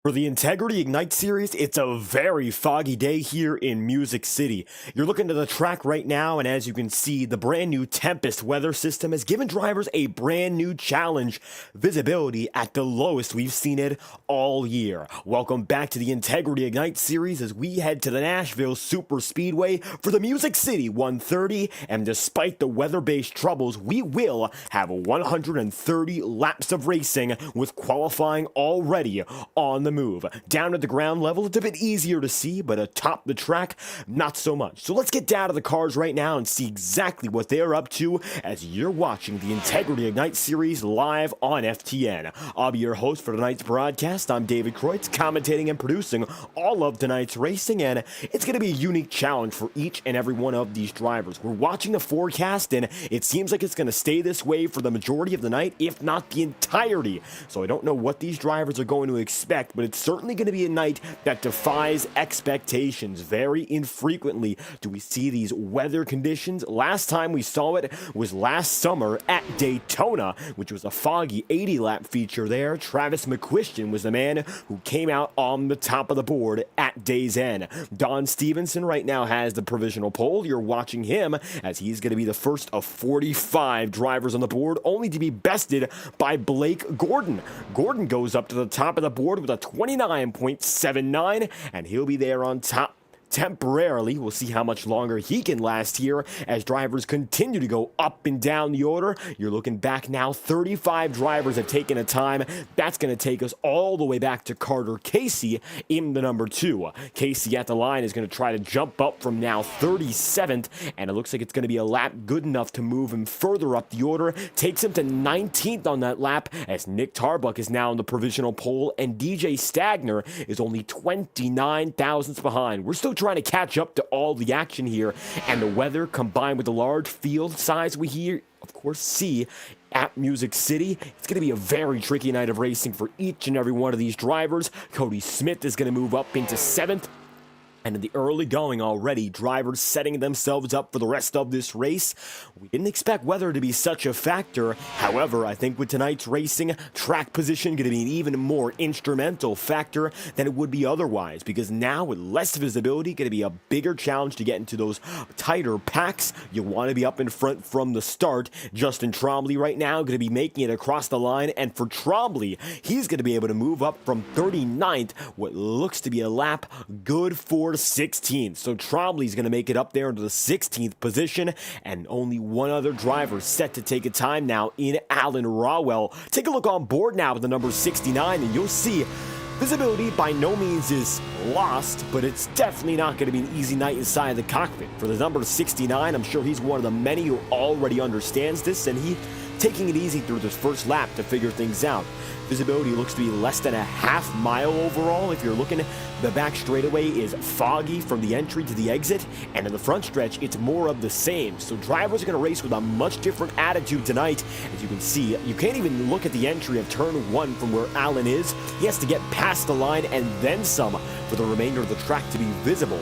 For the Integrity Ignite series, it's a very foggy day here in Music City. You're looking to the track right now, and as you can see, the brand new Tempest weather system has given drivers a brand new challenge. Visibility at the lowest we've seen it all year. Welcome back to the Integrity Ignite series as we head to the Nashville SuperSpeedway for the Music City 130, and despite the weather-based troubles, we will have 130 laps of racing with qualifying already on the move. Down at the ground level, it's a bit easier to see, but atop the track, not so much. So let's get down to the cars right now and see exactly what they're up to as you're watching the Integrity Ignite series live on FTN. I'll be your host for tonight's broadcast. I'm David Kreutz, commentating and producing all of tonight's racing, and it's going to be a unique challenge for each and every one of these drivers. We're watching the forecast, and it seems like it's going to stay this way for the majority of the night, if not the entirety. So I don't know what these drivers are going to expect, but it's certainly going to be a night that defies expectations. Very infrequently do we see these weather conditions. Last time we saw it was last summer at Daytona, which was a foggy 80-lap feature there. Travis McQuistion was the man who came out on the top of the board at day's end. Don Stevenson right now has the provisional pole. You're watching him as he's going to be the first of 45 drivers on the board, only to be bested by Blake Gordon. Gordon goes up to the top of the board with a 29.79, and he'll be there on top temporarily. We'll see how much longer he can last here as drivers continue to go up and down the order. You're looking back now, 35 drivers have taken a time. That's going to take us all the way back to Carter Casey in the number 2. Casey at the line is going to try to jump up from now 37th, and it looks like it's going to be a lap good enough to move him further up the order. Takes him to 19th on that lap as Nick Tarbuck is now in the provisional pole, and DJ Stagner is only 29 thousandths behind. We're still trying to catch up to all the action here, and the weather combined with the large field size we here, of course, see at Music City. It's going to be a very tricky night of racing for each and every one of these drivers. Cody Smith is going to move up into 7th. And in the early going already, drivers setting themselves up for the rest of this race. We didn't expect weather to be such a factor. However, I think with tonight's racing, track position going to be an even more instrumental factor than it would be otherwise. Because now with less visibility, going to be a bigger challenge to get into those tighter packs. You want to be up in front from the start. Justin Trombley right now going to be making it across the line. And for Trombley, he's going to be able to move up from 39th, what looks to be a lap good for 16th. So Trombley's going to make it up there into the 16th position, and only one other driver set to take a time now in Alan Rawell. Take a look on board now with the number 69, and you'll see visibility by no means is lost, but it's definitely not going to be an easy night inside the cockpit. For the number 69, I'm sure he's one of the many who already understands this, and he taking it easy through this first lap to figure things out. Visibility looks to be less than a half mile overall. If you're looking, the back straightaway is foggy from the entry to the exit, and in the front stretch, it's more of the same. So drivers are going to race with a much different attitude tonight. As you can see, you can't even look at the entry of turn 1 from where Allen is. He has to get past the line and then some for the remainder of the track to be visible.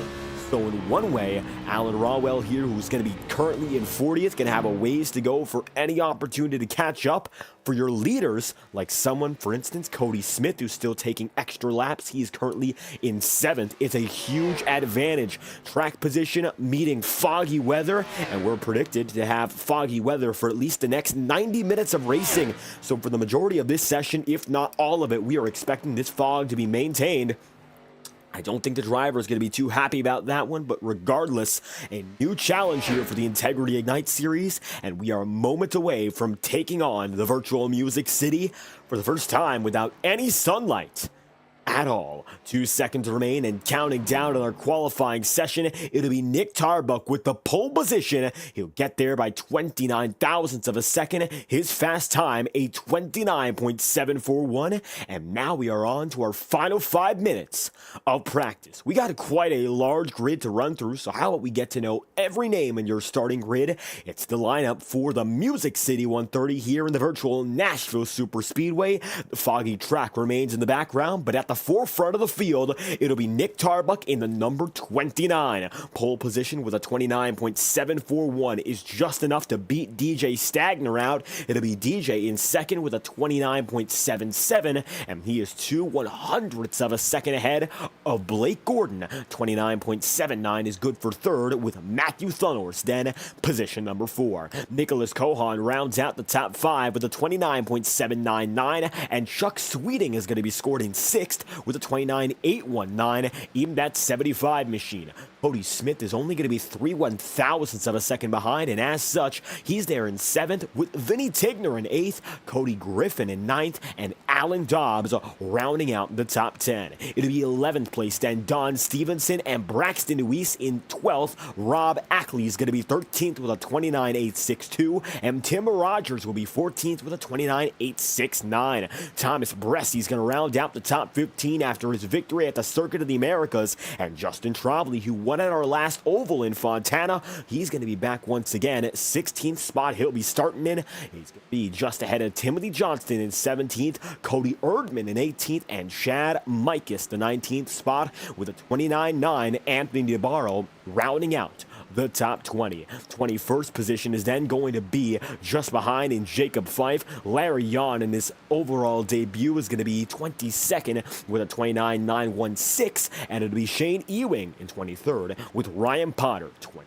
So in one way, Alan Rawell here, who's going to be currently in 40th, going to have a ways to go for any opportunity to catch up. For your leaders, like someone, for instance, Cody Smith, who's still taking extra laps, he's currently in 7th. It's a huge advantage. Track position meeting foggy weather, and we're predicted to have foggy weather for at least the next 90 minutes of racing. So for the majority of this session, if not all of it, we are expecting this fog to be maintained. I don't think the driver is going to be too happy about that one, but regardless, a new challenge here for the Integrity Ignite series, and we are moments away from taking on the virtual Music City for the first time without any sunlight at all. 2 seconds remain and counting down on our qualifying session. It'll be Nick Tarbuck with the pole position. He'll get there by 29 thousandths of a second. His fast time, a 29.741. And now we are on to our final 5 minutes of practice. We got quite a large grid to run through, so how about we get to know every name in your starting grid? It's the lineup for the Music City 130 here in the virtual Nashville SuperSpeedway. The foggy track remains in the background, but at the forefront of the field, it'll be Nick Tarbuck in the number 29. Pole position with a 29.741 is just enough to beat DJ Stagner out. It'll be DJ in second with a 29.77, and he is 2/100ths of a second ahead of Blake Gordon. 29.79 is good for third, with Matthew Thunhorst then position number 4. Nicholas Cohan rounds out the top 5 with a 29.799, and Chuck Sweeting is going to be scored in 6th with a 29.819, even that 75 machine. Cody Smith is only going to be 3/1000ths of a second behind, and as such, he's there in 7th with Vinny Tigner in 8th, Cody Griffin in 9th, and Alan Dobbs rounding out the top 10. It'll be 11th place then Don Stevenson and Braxton Weiss in 12th. Rob Ackley is going to be 13th with a 29.862, and Tim Rogers will be 14th with a 29.869. Thomas Bressie is going to round out the top 15 after his victory at the Circuit of the Americas, and Justin Trombley, who won at our last oval in Fontana, he's going to be back once again at 16th spot. He'll be starting in. He's going to be just ahead of Timothy Johnston in 17th, Cody Erdman in 18th, and Chad Mikus, the 19th spot with a 29.9. Anthony DeBarro rounding out the top 20. 21st position is then going to be just behind in Jacob Fife. Larry Yon in his overall debut is going to be 22nd with a 29.916, and it'll be Shane Ewing in 23rd with Ryan Potter 24th.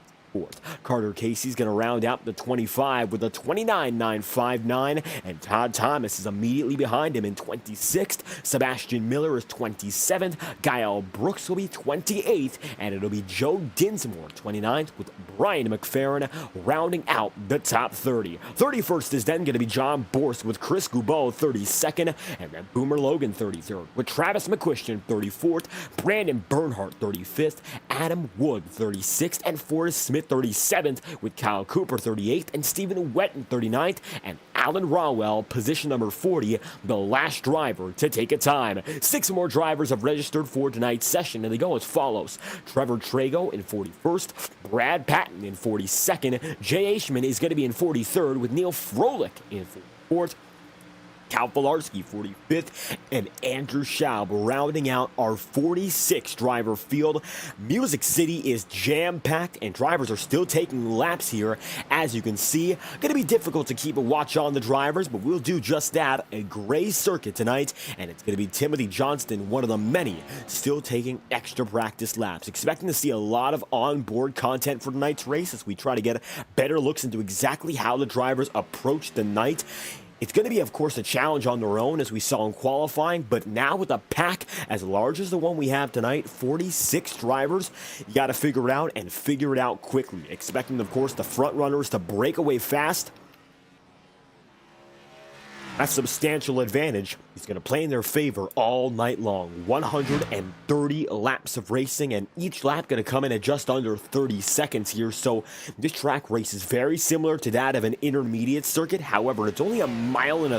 Carter Casey's going to round out the 25 with a 29.959, and Todd Thomas is immediately behind him in 26th. Sebastian Miller is 27th. Gael Brooks will be 28th, and it'll be Joe Dinsmore 29th with Brian McFerrin rounding out the top 30. 31st is then going to be John Borst with Chris Goubeau 32nd, and then Boomer Logan 33rd with Travis McQuistion 34th, Brandon Bernhardt 35th, Adam Wood 36th, and Forrest Smith 37th with Kyle Cooper 38th, and Stephen Wetton 39th, and Alan Rawell, position number 40, the last driver to take a time. 6 more drivers have registered for tonight's session, and they go as follows. Trevor Trago in 41st, Brad Patton in 42nd, Jay Aishman is going to be in 43rd with Neil Froelich in 44th, Cal Filarski 45th, and Andrew Schaub rounding out our 46 driver field. Music City is jam-packed, and drivers are still taking laps here. As you can see, going to be difficult to keep a watch on the drivers, but we'll do just that. A gray circuit tonight, and it's going to be Timothy Johnston, one of the many, still taking extra practice laps. Expecting to see a lot of onboard content for tonight's race as we try to get better looks into exactly how the drivers approach the night. It's going to be, of course, a challenge on their own, as we saw in qualifying, but now with a pack as large as the one we have tonight, 46 drivers, you got to figure it out and figure it out quickly. Expecting, of course, the front runners to break away fast. That substantial advantage is going to play in their favor all night long. 130 laps of racing, and each lap going to come in at just under 30 seconds here. So this track race is very similar to that of an intermediate circuit. However, it's only 1.1 miles,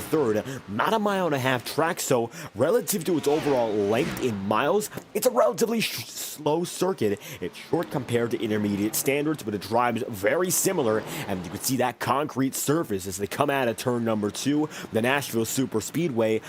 not 1.5 miles track. So relative to its overall length in miles, it's a relatively slow circuit. It's short compared to intermediate standards, but it drives very similar. And you can see that concrete surface as they come out of turn number 2. The Nashville SuperSpeedway,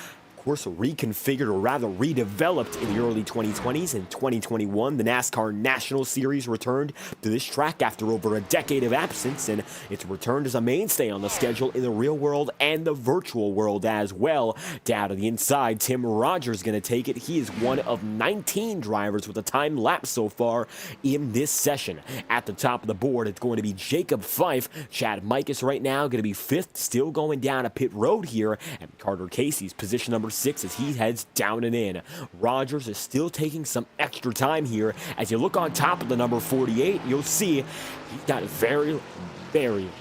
course, reconfigured, or rather redeveloped, in the early 2020s. In 2021, the NASCAR National Series returned to this track after over a decade of absence, and it's returned as a mainstay on the schedule in the real world and the virtual world as well. Down to the inside, Tim Rogers going to take it. He is one of 19 drivers with a time lapse so far in this session. At the top of the board, it's going to be Jacob Fife. Chad Mikus right now going to be 5th, still going down a pit road here, and Carter Casey's position number 6 as he heads down and in. Rogers is still taking some extra time here. As you look on top of the number 48, you'll see he's got very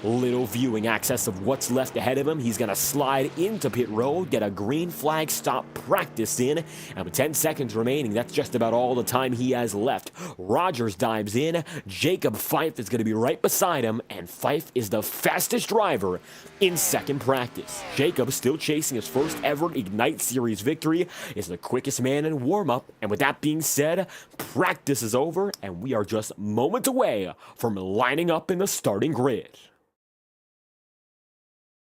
little viewing access of what's left ahead of him. He's going to slide into pit road, get a green flag stop practice in, and with 10 seconds remaining, that's just about all the time he has left. Rogers dives in. Jacob Fife is going to be right beside him, and Fife is the fastest driver in second practice. Jacob, still chasing his first ever Ignite Series victory, is the quickest man in warm-up. And with that being said, practice is over, and we are just moments away from lining up in the starting grid.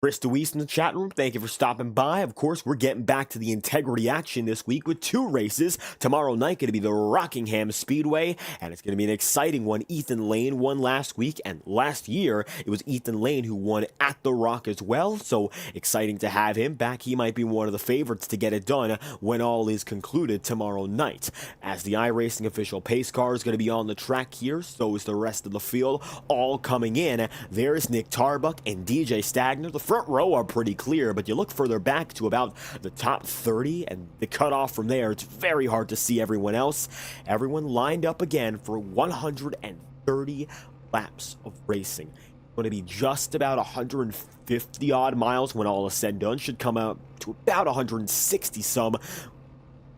Chris DeWeese in the chat room, thank you for stopping by. Of course, we're getting back to the integrity action this week with two races. Tomorrow night going to be the Rockingham Speedway, and it's going to be an exciting one. Ethan Lane won last week, and last year it was Ethan Lane who won at the Rock as well, so exciting to have him back. He might be one of the favorites to get it done when all is concluded tomorrow night. As the iRacing official pace car is going to be on the track here, so is the rest of the field, all coming in. There's Nick Tarbuck and DJ Stagner. The front row are pretty clear, but you look further back to about the top 30 and the cutoff from there, it's very hard to see everyone else. Everyone lined up again for 130 laps of racing. It's going to be just about 150 odd miles when all is said and done. Should come out to about 160 some.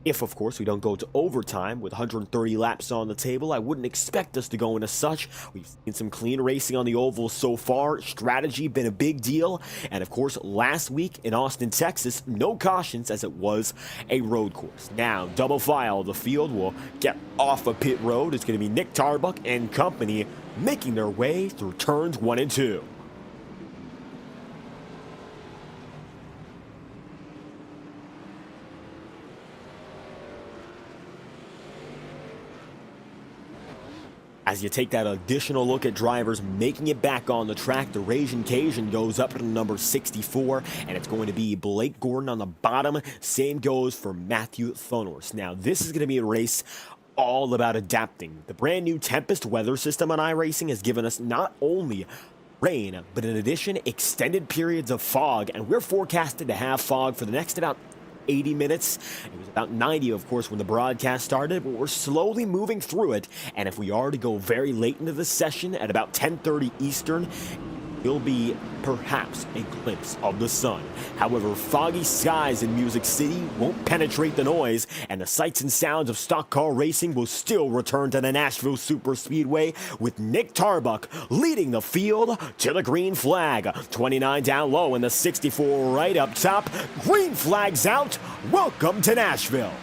If, of course, we don't go to overtime with 130 laps on the table. I wouldn't expect us to go into such. We've seen some clean racing on the oval so far. Strategy been a big deal. And, of course, last week in Austin, Texas, no cautions as it was a road course. Now, double file, the field will get off a pit road. It's going to be Nick Tarbuck and company making their way through turns 1 and 2. As you take that additional look at drivers making it back on the track, the Raging Cajun goes up to number 64, and it's going to be Blake Gordon on the bottom. Same goes for Matthew Thonors. Now, this is going to be a race all about adapting. The brand new Tempest weather system on iRacing has given us not only rain, but in addition, extended periods of fog, and we're forecasted to have fog for the next about 80 minutes. It was about 90, of course, when the broadcast started, but we're slowly moving through it, and if we are to go very late into the session at about 10:30 Eastern, will be perhaps a glimpse of the sun. However, foggy skies in Music City won't penetrate the noise, and the sights and sounds of stock car racing will still return to the Nashville SuperSpeedway with Nick Tarbuck leading the field to the green flag. 29 down low and the 64 right up top. Green flag's out. Welcome to Nashville.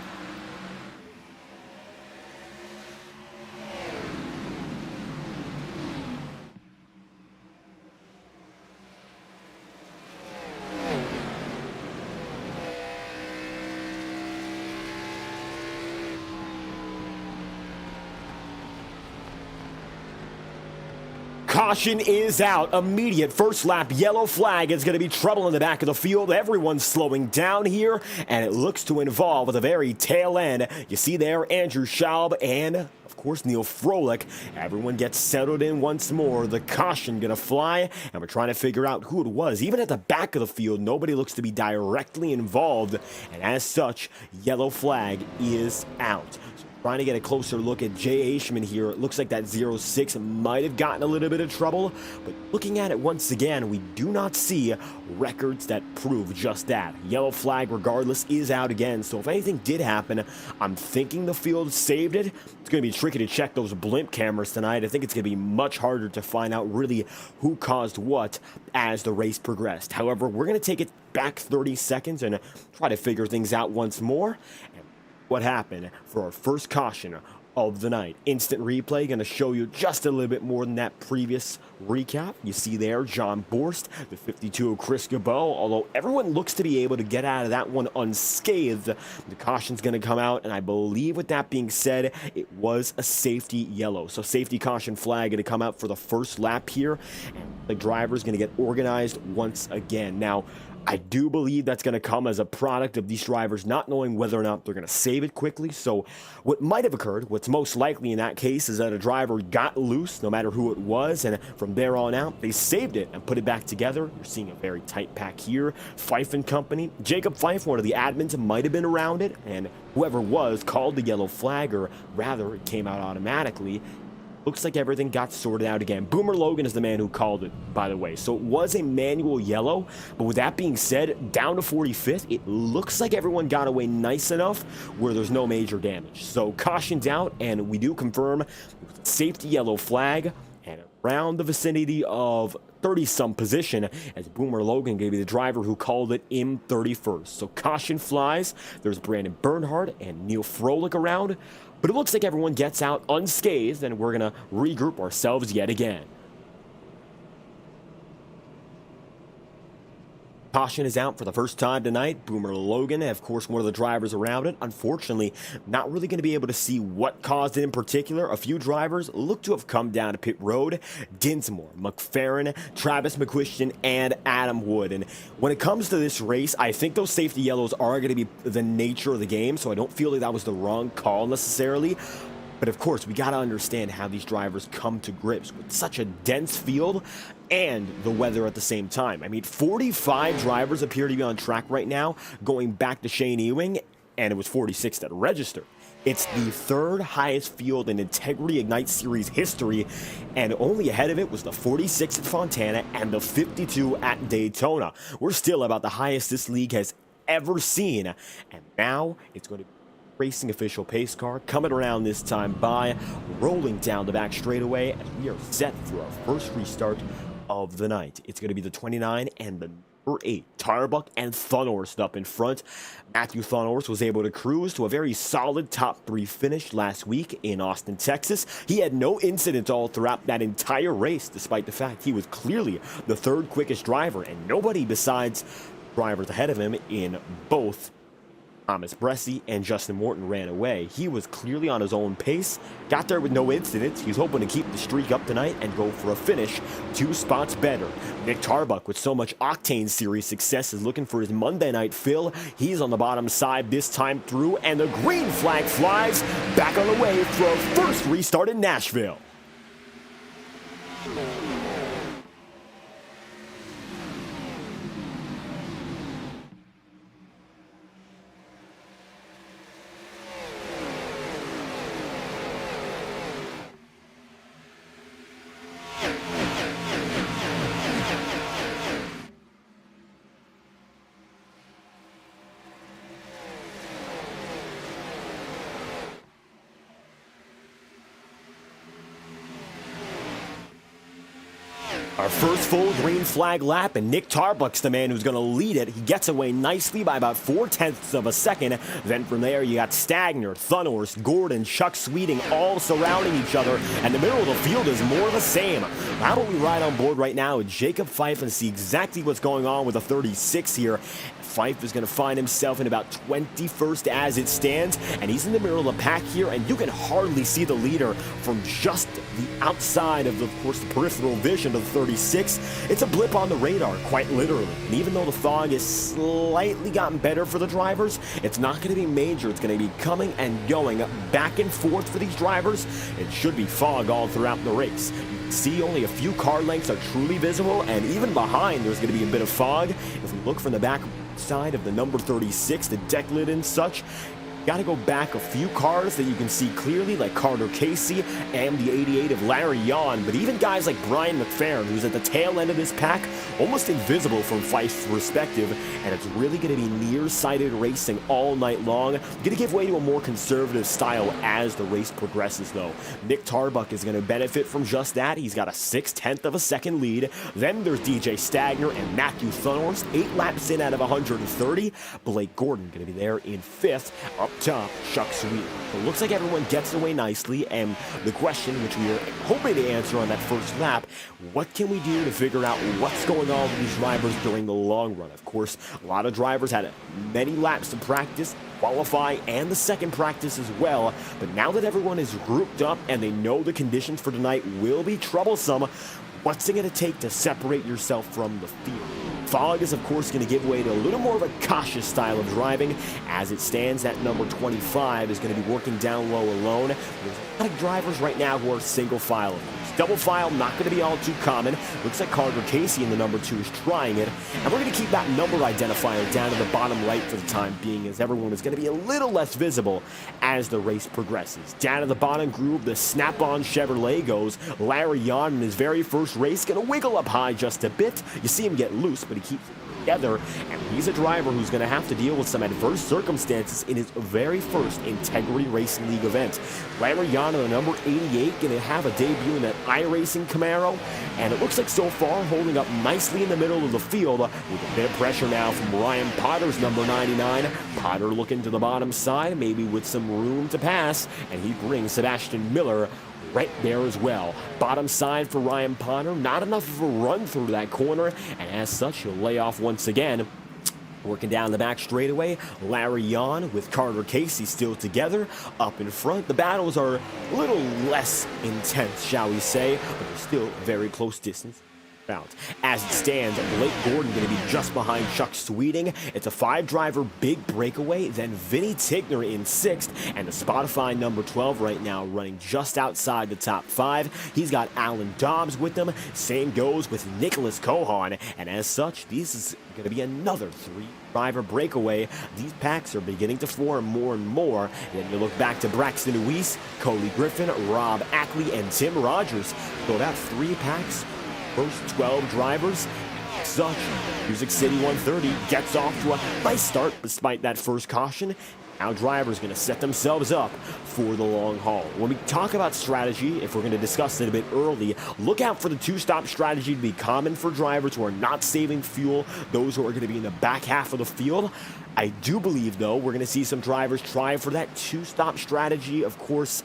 Caution is out. Immediate first lap yellow flag is going to be trouble in the back of the field. Everyone's slowing down here, and it looks to involve at the very tail end. You see there Andrew Schaub and, of course, Neil Froelich. Everyone gets settled in once more. The caution going to fly, and we're trying to figure out who it was. Even at the back of the field, nobody looks to be directly involved, and as such, yellow flag is out. Trying to get a closer look at Jay Aishman here. It looks like that 06 might have gotten a little bit of trouble, but looking at it once again, we do not see records that prove just that. Yellow flag, regardless, is out again, so if anything did happen, I'm thinking the field saved it. It's going to be tricky to check those blimp cameras tonight. I think it's going to be much harder to find out really who caused what as the race progressed. However, we're going to take it back 30 seconds and try to figure things out once more. What happened for our first caution of the night. Instant replay going to show you just a little bit more than that previous recap. You see there John Borst, the 52 of Chris Gabeau. Although everyone looks to be able to get out of that one unscathed, the caution's going to come out, and I believe with that being said, it was a safety yellow. So safety caution flag going to come out for the first lap here, and the driver's going to get organized once again. Now, I do believe that's going to come as a product of these drivers not knowing whether or not they're going to save it quickly. So what might have occurred, what's most likely in that case, is that a driver got loose, no matter who it was, and from there on out, they saved it and put it back together. You're seeing a very tight pack here. Fife and company. Jacob Fife, one of the admins, might have been around it, and whoever was called the yellow flag, or rather, it came out automatically. Looks like everything got sorted out again. Boomer Logan is the man who called it, by the way. So it was a manual yellow, but with that being said, down to 45th, it looks like everyone got away nice enough where there's no major damage. So cautioned out, and we do confirm safety yellow flag, and around the vicinity of 30-some position, as Boomer Logan gave you the driver who called it in 31st. So caution flies. There's Brandon Bernhardt and Neil Froelich around. But it looks like everyone gets out unscathed, and we're going to regroup ourselves yet again. Caution is out for the first time tonight. Boomer Logan, of course, one of the drivers around it. Unfortunately, not really going to be able to see what caused it in particular. A few drivers look to have come down to pit road. Dinsmore, McFerrin, Travis McQuistion, and Adam Wood. And when it comes to this race, I think those safety yellows are going to be the nature of the game, so I don't feel like that was the wrong call necessarily. But of course, we got to understand how these drivers come to grips with such a dense field and the weather at the same time. I mean, 45 drivers appear to be on track right now, going back to Shane Ewing, and it was 46 that registered. It's the third highest field in Integrity Ignite Series history, and only ahead of it was the 46 at Fontana and the 52 at Daytona. We're still about the highest this league has ever seen, and now it's going to be racing official pace car coming around this time by, rolling down the back straightaway, and we are set for our first restart of the night. It's going to be the 29 and the number 8 Tarbuck and Thunhorst up in front. Matthew Thunhorst was able to cruise to a very solid top 3 finish last week in Austin, Texas. He had no incidents all throughout that entire race, despite the fact he was clearly the 3rd quickest driver, and nobody besides drivers ahead of him in both Thomas Bresci and Justin Morton ran away. He was clearly on his own pace, got there with no incidents. He's hoping to keep the streak up tonight and go for a finish 2 spots better. Nick Tarbuck, with so much Octane Series success, is looking for his Monday night fill. He's on the bottom side this time through, and the green flag flies back on the way for our first restart in Nashville. Our first full green flag lap, and Nick Tarbuck's the man who's going to lead it. He gets away nicely by about 0.4 of a second. Then from there, you got Stagner, Thunhorst, Gordon, Chuck Sweeting all surrounding each other, and the middle of the field is more of the same. How about we ride on board right now with Jacob Fife and see exactly what's going on with the 36 here. Fife is going to find himself in about 21st as it stands, and he's in the middle of the pack here, and you can hardly see the leader from just the outside of course, the peripheral vision of the 36. It's a blip on the radar, quite literally. And even though the fog has slightly gotten better for the drivers, it's not going to be major. It's going to be coming and going back and forth for these drivers. It should be fog all throughout the race. You can see only a few car lengths are truly visible, and even behind there's going to be a bit of fog. If we look from the back side of the number 36, the deck lid and such, got to go back a few cars that you can see clearly, like Carter Casey and the 88 of Larry Yon, but even guys like Brian McFerrin, who's at the tail end of this pack, almost invisible from Fife's perspective, and it's really going to be nearsighted racing all night long. Going to give way to a more conservative style as the race progresses, though. Nick Tarbuck is going to benefit from just that. He's got a 0.6 of a second lead. Then there's DJ Stagner and Matthew Thunhorst, 8 laps in out of 130. Blake Gordon going to be there in 5th. Up top, Chuck Sweet. It looks like everyone gets away nicely, and the question, which we are hoping to answer on that first lap, what can we do to figure out what's going on with these drivers during the long run? Of course, a lot of drivers had many laps to practice, qualify, and the second practice as well, but now that everyone is grouped up and they know the conditions for tonight will be troublesome, what's it going to take to separate yourself from the field? Fog is, of course, going to give way to a little more of a cautious style of driving. As it stands, that number 25 is going to be working down low alone. There's a lot of drivers right now who are single file. Double file, not going to be all too common. Looks like Carter Casey in the number 2 is trying it. And we're going to keep that number identifier down to the bottom right for the time being, as everyone is going to be a little less visible as the race progresses. Down to the bottom groove, the Snap-on Chevrolet goes. Larry Yon in his very first race going to wiggle up high just a bit. You see him get loose, but he keeps it together, and he's a driver who's going to have to deal with some adverse circumstances in his very first Integrity Racing League event. Larry Yon, the number 88, going to have a debut in that iRacing Camaro, and it looks like so far holding up nicely in the middle of the field with a bit of pressure now from Ryan Potter's number 99. Potter looking to the bottom side, maybe with some room to pass, and he brings Sebastian Miller right there as well. Bottom side for Ryan Potter, not enough of a run through that corner, and as such, he'll lay off once again. Working down the back straightaway, Larry Yon with Carter Casey still together. Up in front, the battles are a little less intense, shall we say, but they're still very close distance. As it stands, Blake Gordon going to be just behind Chuck Sweeting. It's a 5-driver big breakaway, then Vinny Tigner in 6th, and the Spotify number 12 right now running just outside the top 5. He's got Alan Dobbs with him. Same goes with Nicholas Cohan, and as such, this is going to be another 3-driver breakaway. These packs are beginning to form more and more. And then you look back to Braxton Weiss, Coley Griffin, Rob Ackley, and Tim Rogers. So about 3 packs. First 12 drivers, such Music City 130 gets off to a nice start despite that first caution. Now drivers going to set themselves up for the long haul. When we talk about strategy, if we're going to discuss it a bit early, look out for the 2-stop strategy to be common for drivers who are not saving fuel, those who are going to be in the back half of the field. I do believe, though, we're going to see some drivers try for that 2-stop strategy. Of course,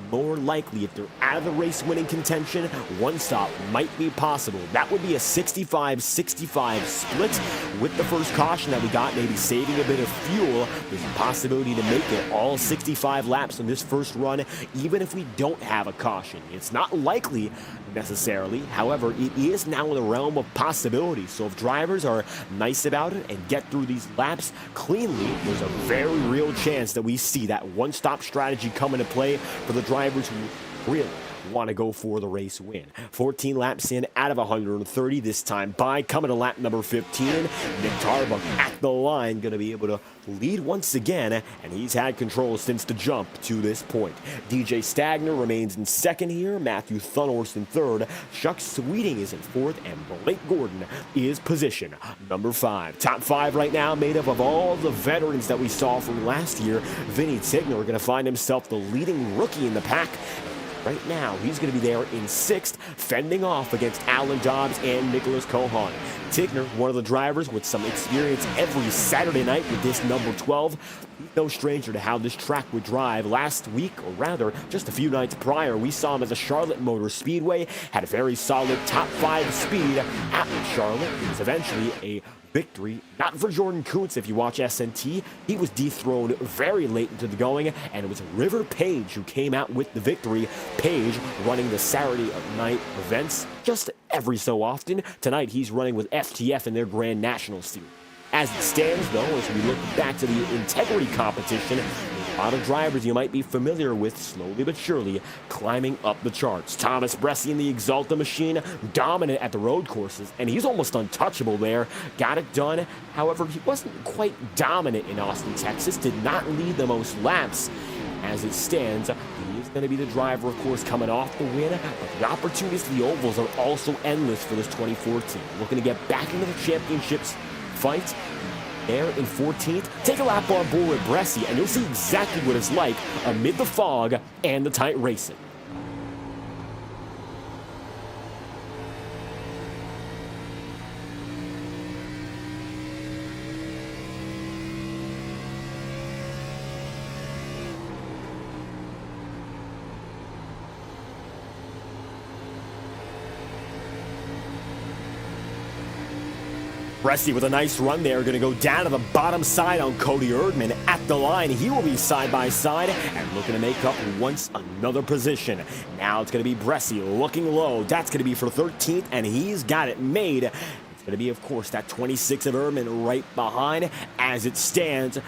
more likely, if they're out of the race winning contention, 1 stop might be possible. That would be a 65-65 split with the first caution that we got, maybe saving a bit of fuel. There's a possibility to make it all 65 laps in this first run, even if we don't have a caution. It's not likely necessarily. However, it is now in the realm of possibility. So if drivers are nice about it and get through these laps cleanly, there's a very real chance that we see that 1-stop strategy come into play for the drivers who really want to go for the race win. 14 laps in out of 130 this time by, coming to lap number 15. Nick Tarbuck at the line, going to be able to lead once again, and he's had control since the jump to this point. DJ Stagner remains in 2nd here, Matthew Thunhorst in 3rd, Chuck Sweeting is in 4th, and Blake Gordon is position number 5. Top 5 right now made up of all the veterans that we saw from last year. Vinny Tigner going to find himself the leading rookie in the pack. Right now, he's going to be there in 6th, fending off against Alan Dobbs and Nicholas Cohan. Tigner, one of the drivers with some experience every Saturday night with this number 12. He's no stranger to how this track would drive. Last week, or rather, just a few nights prior, we saw him at the Charlotte Motor Speedway, had a very solid top 5 speed at Charlotte. It was eventually a victory, not for Jordan Kuntz. If you watch SNT, he was dethroned very late into the going, and it was River Page who came out with the victory. Page running the Saturday night events just every so often. Tonight, he's running with FTF in their Grand National Series. As it stands, though, as we look back to the integrity competition, there's a lot of drivers you might be familiar with, slowly but surely, climbing up the charts. Thomas Bresci in the Exalta machine, dominant at the road courses, and he's almost untouchable there. Got it done. However, he wasn't quite dominant in Austin, Texas, did not lead the most laps. As it stands, he is going to be the driver, of course, coming off the win, but the opportunities to the ovals are also endless for this 2014. Looking to get back into the championships fight there in 14th. Take a lap on board with Bresci, and you'll see exactly what it's like amid the fog and the tight racing. Bresci with a nice run there, going to go down to the bottom side on Cody Erdman at the line. He will be side by side and looking to make up once another position. Now it's going to be Bresci looking low. That's going to be for 13th, and he's got it made. It's going to be, of course, that 26 of Erdman right behind. As it stands, he's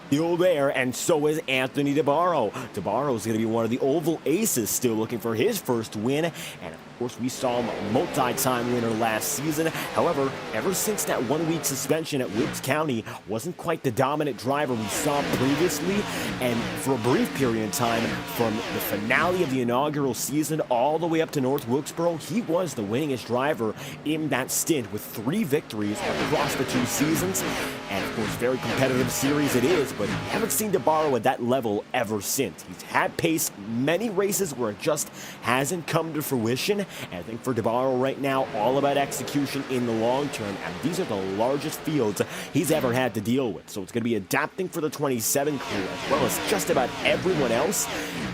still there, and so is Anthony DeBarro. DeBarro is going to be one of the Oval Aces, still looking for his first win, and of course we saw him a multi-time winner last season. However, ever since that 1-week suspension at Wilkes County, wasn't quite the dominant driver we saw previously, and for a brief period of time, from the finale of the inaugural season all the way up to North Wilkesboro, he was the winningest driver in that stint with 3 victories across the 2 seasons. And of course, very competitive series it is, but but we haven't seen DeBarro at that level ever since. He's had pace many races where it just hasn't come to fruition, and I think for DeBarro right now, all about execution in the long term, and these are the largest fields he's ever had to deal with. So it's going to be adapting for the 27 crew as well as just about everyone else.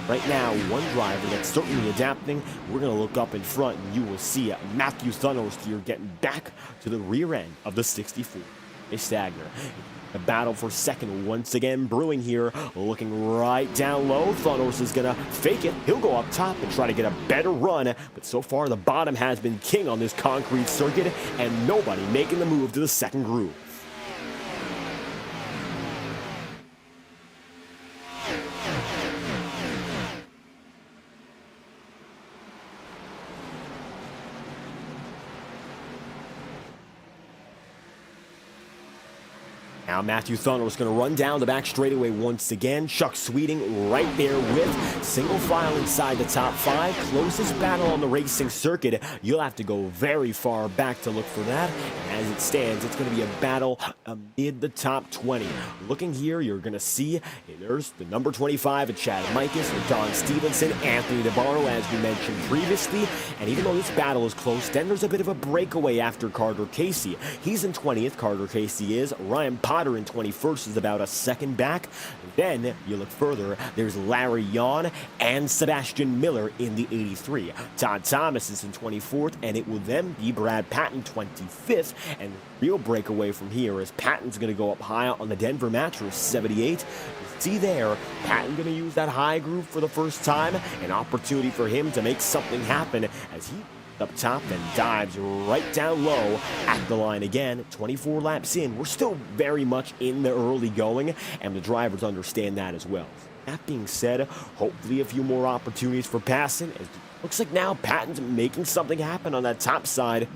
Right now, one driver that's certainly adapting, we're going to look up in front and you will see Matthew Thunhorst here getting back to the rear end of the 64. Stagner. The battle for second once again brewing here, looking right down low. Thunhorst is going to fake it. He'll go up top and try to get a better run, but so far the bottom has been king on this concrete circuit and nobody making the move to the second groove. Now Matthew Thunhorst going to run down the back straightaway once again. Chuck Sweeting right there with single file inside the top 5. Closest battle on the racing circuit. You'll have to go very far back to look for that. And as it stands, it's going to be a battle amid the top 20. Looking here, you're going to see there's the number 25 at Chad Mikas, Don Stevenson, Anthony DeBarro, as we mentioned previously. And even though this battle is close, then there's a bit of a breakaway after Carter Casey. He's in 20th, Carter Casey is. Ryan Potter in 21st is about a second back. Then you look further, there's Larry Yon and Sebastian Miller in the 83. Todd Thomas is in 24th, and it will then be Brad Patton 25th. And real breakaway from here is Patton's going to go up high on the Denver Mattress 78. You see there, Patton going to use that high groove for the first time. An opportunity for him to make something happen as he up top and dives right down low at the line again. 24 laps in, we're still very much in the early going, and the drivers understand that as well. That being said, hopefully a few more opportunities for passing. It looks like now Patton's making something happen on that top side.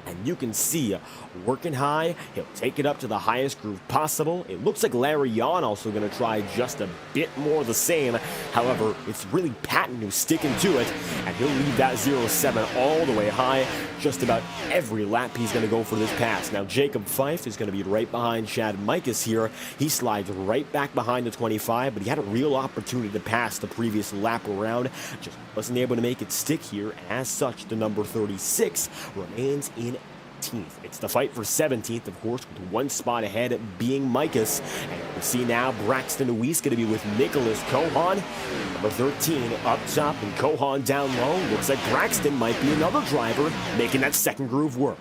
And you can see, working high, he'll take it up to the highest groove possible. It looks like Larry Yon also going to try just a bit more of the same. However, it's really Patton who's sticking to it, and he'll leave that 0-7 all the way high. Just about every lap he's going to go for this pass. Now, Jacob Fife is going to be right behind Chad Mikas here. He slides right back behind the 25, but he had a real opportunity to pass the previous lap around. Just wasn't able to make it stick here. As such, the number 36 remains in 18th. It's the fight for 17th, of course, with one spot ahead being Mikas. And you can see now Braxton Deweese going to be with Nicholas Cohan. Number 13 up top and Cohan down low. Looks like Braxton might be another driver making that second groove work.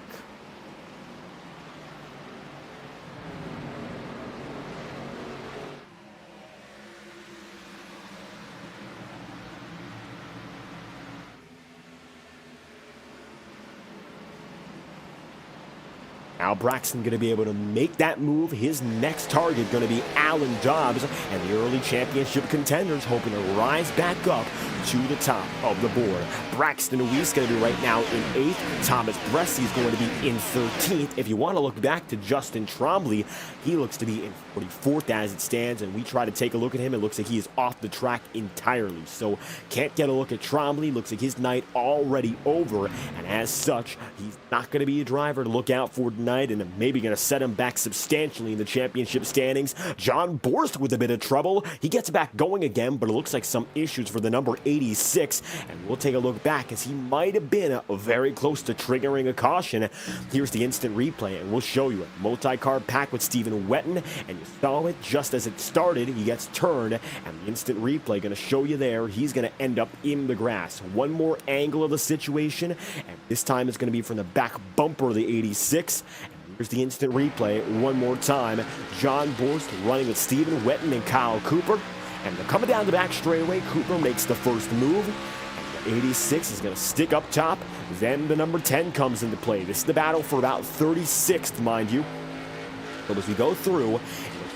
Now Braxton going to be able to make that move. His next target going to be Alan Dobbs, and the early championship contenders hoping to rise back up to the top of the board. Braxton Deweese going to be right now in 8th. Thomas Bresci is going to be in 13th. If you want to look back to Justin Trombley, he looks to be in 44th as it stands, and we try to take a look at him. It looks like he is off the track entirely, so can't get a look at Trombley. Looks like his night already over, and as such, he's not going to be a driver to look out for tonight, and maybe going to set him back substantially in the championship standings. John Borst with a bit of trouble. He gets back going again, but it looks like some issues for the number 86, and we'll take a look back as he might have been very close to triggering a caution. Here's the instant replay, and we'll show you it. Multi-car pack with Stephen Wetton, and you saw it just as it started. He gets turned, and the instant replay going to show you there. He's going to end up in the grass. One more angle of the situation, and this time it's going to be from the back bumper of the 86. Here's the instant replay one more time. John Borst running with Stephen Wetton and Kyle Cooper. And they're coming down the back straightaway. Cooper makes the first move. And the 86 is going to stick up top. Then the number 10 comes into play. This is the battle for about 36th, mind you. But as we go through,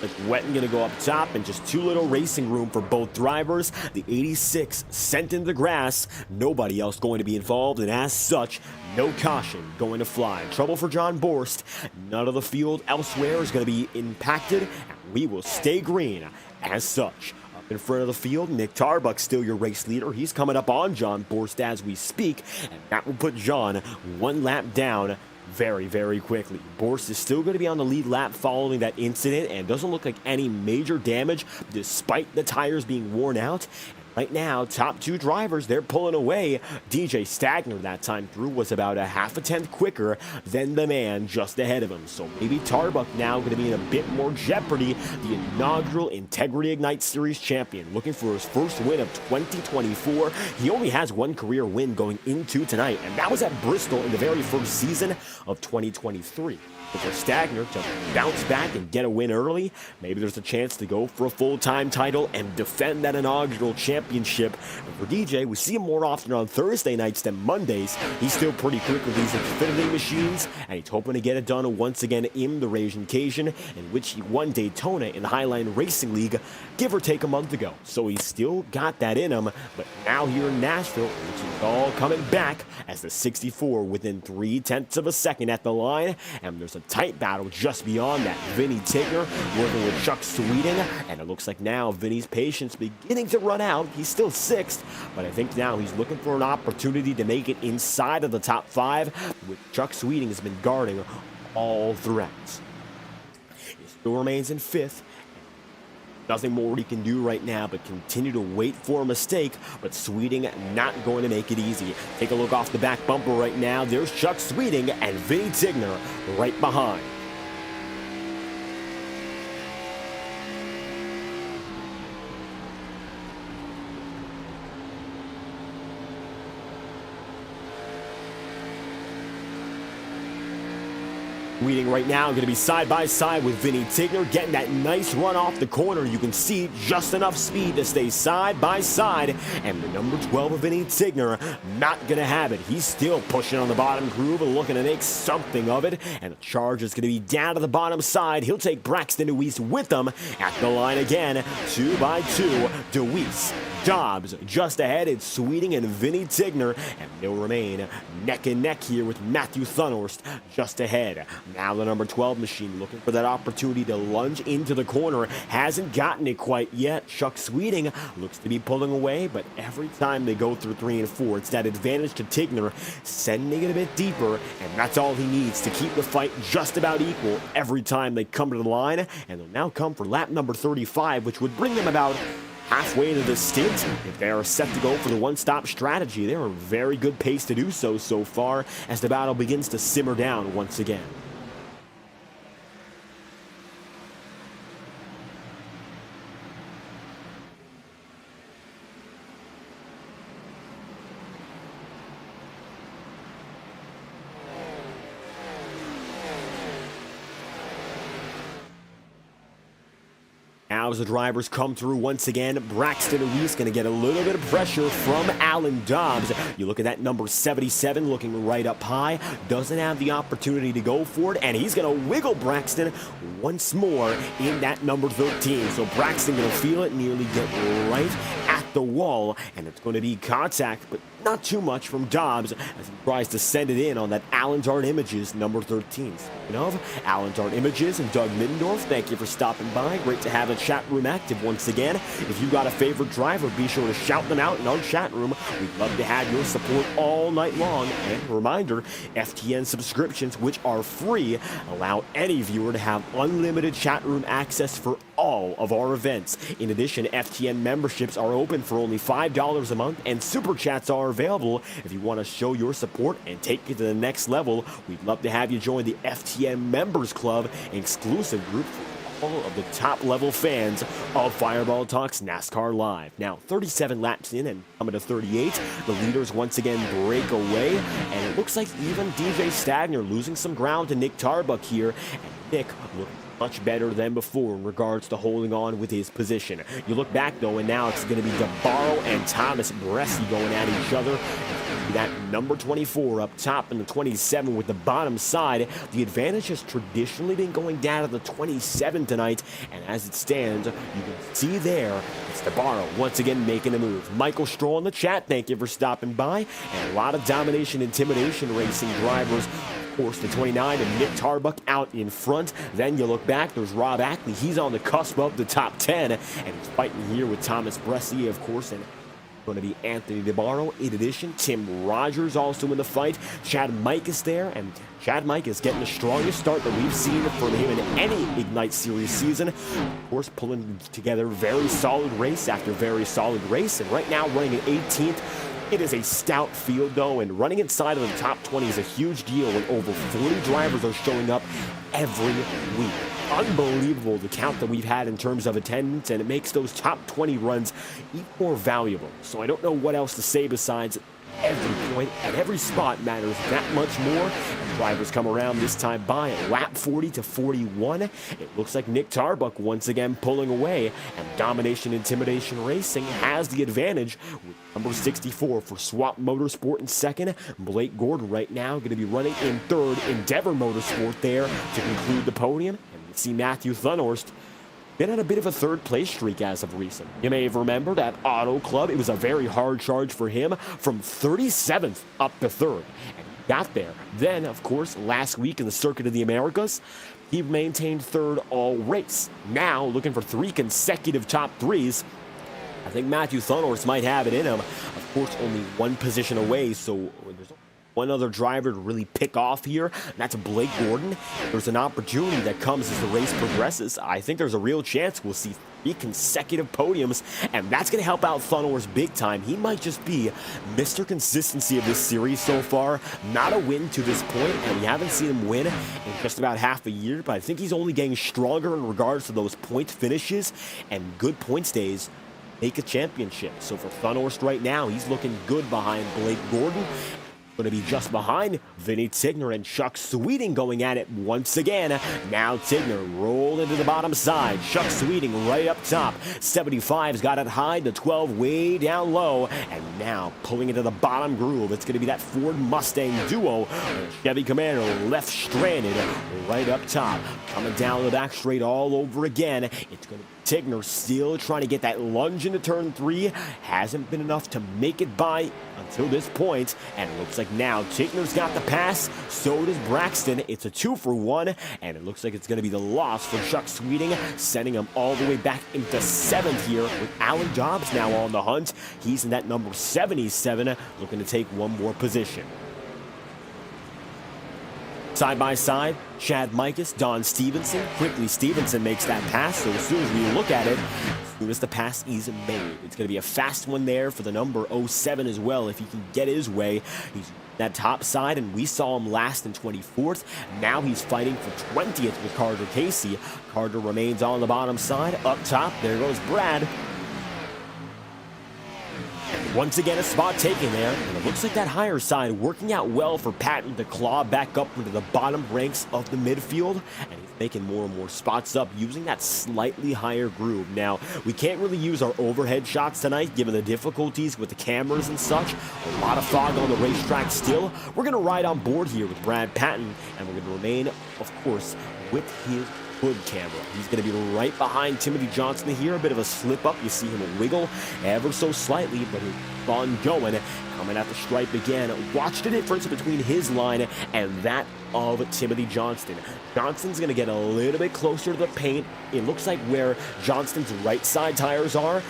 like Wetton going to go up top, and just too little racing room for both drivers. The 86 sent into the grass. Nobody else going to be involved, and as such, no caution going to fly. Trouble for John Borst. None of the field elsewhere is going to be impacted, and we will stay green as such. Up in front of the field, Nick Tarbuck, still your race leader. He's coming up on John Borst as we speak, and that will put John one lap down very, very quickly. Borst is still going to be on the lead lap following that incident and doesn't look like any major damage despite the tires being worn out. Right now, top two drivers, they're pulling away. DJ Stagner that time through was about a half a tenth quicker than the man just ahead of him. So maybe Tarbuck now going to be in a bit more jeopardy. The inaugural Integrity Ignite Series champion looking for his first win of 2024. He only has one career win going into tonight, and that was at Bristol in the very first season of 2023. But for Stagner to bounce back and get a win early, maybe there's a chance to go for a full-time title and defend that inaugural championship. And for DJ, we see him more often on Thursday nights than Mondays. He's still pretty quick with these Xfinity machines, and he's hoping to get it done once again in the Raging occasion, in which he won Daytona in the Highline Racing League, give or take a month ago. So he's still got that in him, but now here in Nashville, which is all coming back as the 64 within 0.3 of a second at the line, and there's a tight battle just beyond that. Vinny Tigner working with Chuck Sweeting, and it looks like now Vinny's patience beginning to run out. He's still sixth, but I think now he's looking for an opportunity to make it inside of the top five, which Chuck Sweeting has been guarding all throughout. He still remains in fifth. Nothing more he can do right now but continue to wait for a mistake, but Sweeting not going to make it easy. Take a look off the back bumper right now. There's Chuck Sweeting and Vinny Tigner right behind. Sweeting right now going to be side by side with Vinny Tigner, getting that nice run off the corner. You can see just enough speed to stay side by side, and the number 12 of Vinny Tigner not going to have it. He's still pushing on the bottom groove and looking to make something of it, and the charge is going to be down to the bottom side. He'll take Braxton DeWeese with him at the line again. 2 by 2, DeWeese, Dobbs just ahead. It's Sweeting and Vinny Tigner, and they'll remain neck and neck here with Matthew Thunhorst just ahead. Now the number 12 machine looking for that opportunity to lunge into the corner. Hasn't gotten it quite yet. Chuck Sweeting looks to be pulling away, but every time they go through 3 and 4, it's that advantage to Tigner, sending it a bit deeper, and that's all he needs to keep the fight just about equal every time they come to the line. And they'll now come for lap number 35, which would bring them about halfway to the stint. If they are set to go for the one-stop strategy, they're a very good pace to do so far as the battle begins to simmer down once again. Now as the drivers come through once again, Braxton DeWeese going to get a little bit of pressure from Alan Dobbs. You look at that number 77 looking right up high, doesn't have the opportunity to go for it, and he's going to wiggle Braxton once more in that number 13. So Braxton going to feel it, nearly get right at the wall, and it's going to be contact, but not too much from Dobbs as he tries to send it in on that Allendart Images number 13. Speaking of Allendart Images and Doug Middendorf, thank you for stopping by. Great to have the chat room active once again. If you got a favorite driver, be sure to shout them out in our chat room. We'd love to have your support all night long. And a reminder, FTN subscriptions, which are free, allow any viewer to have unlimited chat room access for all of our events. In addition, FTN memberships are open for only $5 a month, and super chats are available if you want to show your support and take it to the next level. We'd love to have you join the FTN Members Club, an exclusive group for all of the top level fans of Fireball Talks NASCAR Live. Now 37 laps in and coming to 38, the leaders once again break away, and it looks like even DJ Stagner losing some ground to Nick Tarbuck here, and Nick looking much better than before in regards to holding on with his position. You look back though, and now it's going to be DeBarro and Thomas Bresci going at each other. That number 24 up top and the 27 with the bottom side. The advantage has traditionally been going down to the 27 tonight, and as it stands, you can see there, it's DeBarro once again making a move. Michael Stroll in the chat, thank you for stopping by, and a lot of domination, intimidation racing drivers. Of course, the 29 and Nick Tarbuck out in front. Then you look back, there's Rob Ackley. He's on the cusp of the top 10, and he's fighting here with Thomas Bresci, of course, and going to be Anthony DeBarro. In addition, Tim Rogers also in the fight. Chad Mike is there, and Chad Mike is getting the strongest start that we've seen from him in any Ignite Series season. Of course, pulling together very solid race after very solid race, and right now running at 18th. It is a stout field, though, and running inside of the top 20 is a huge deal when over 40 drivers are showing up every week. Unbelievable the count that we've had in terms of attendance, and it makes those top 20 runs even more valuable. So I don't know what else to say besides every point at every spot matters that much more. And drivers come around this time by at lap 40 to 41. It looks like Nick Tarbuck once again pulling away, and Domination Intimidation Racing has the advantage with number 64 for Swap Motorsport in second. Blake Gordon right now going to be running in third. Endeavor Motorsport there to conclude the podium. And we see Matthew Thunhorst been on a bit of a third-place streak as of recent. You may have remembered at Auto Club, it was a very hard charge for him from 37th up to third, and he got there. Then, of course, last week in the Circuit of the Americas, he maintained third all race. Now, looking for 3 consecutive top 3s, I think Matthew Thunhorst might have it in him. Of course, only 1 position away, so there's one other driver to really pick off here, and that's Blake Gordon. There's an opportunity that comes as the race progresses. I think there's a real chance we'll see 3 consecutive podiums, and that's going to help out Thunhorst big time. He might just be Mr. Consistency of this series so far. Not a win to this point, and we haven't seen him win in just about half a year, but I think he's only getting stronger in regards to those point finishes and good points days. Make a championship. So for Thunhorst right now, he's looking good behind Blake Gordon. Going to be just behind Vinny Tigner and Chuck Sweeting going at it once again. Now Tigner rolled into the bottom side. Chuck Sweeting right up top. 75's got it high, the 12 way down low. And now pulling into the bottom groove. It's going to be that Ford Mustang duo. Chevy Camaro left stranded right up top. Coming down the back straight all over again. It's going to be Tigner still trying to get that lunge into turn 3. Hasn't been enough to make it by until this point, and it looks like now Tigner's got the pass, so does Braxton. It's a 2-for-1, and it looks like it's going to be the loss for Chuck Sweeting, sending him all the way back into 7th here with Alan Dobbs now on the hunt. He's in that number 77, looking to take one more position. Side by side, Chad Mikas, Don Stevenson. Quickly, Stevenson makes that pass, so as soon as we look at it, as soon as the pass is made, it's going to be a fast one there for the number 07 as well, if he can get his way. He's that top side, and we saw him last in 24th. Now he's fighting for 20th with Carter Casey. Carter remains on the bottom side. Up top, there goes Brad. Once again, a spot taken there, and it looks like that higher side working out well for Patton to claw back up into the bottom ranks of the midfield, and he's making more and more spots up using that slightly higher groove. Now, we can't really use our overhead shots tonight given the difficulties with the cameras and such. A lot of fog on the racetrack still. We're going to ride on board here with Brad Patton, and we're going to remain, of course, with his hood camera. He's going to be right behind Timothy Johnson here. A bit of a slip up. You see him wiggle ever so slightly, but he's on going. Coming at the stripe again. Watch the difference between his line and that of Timothy Johnston. Johnston's going to get a little bit closer to the paint. It looks like where Johnston's right side tires are,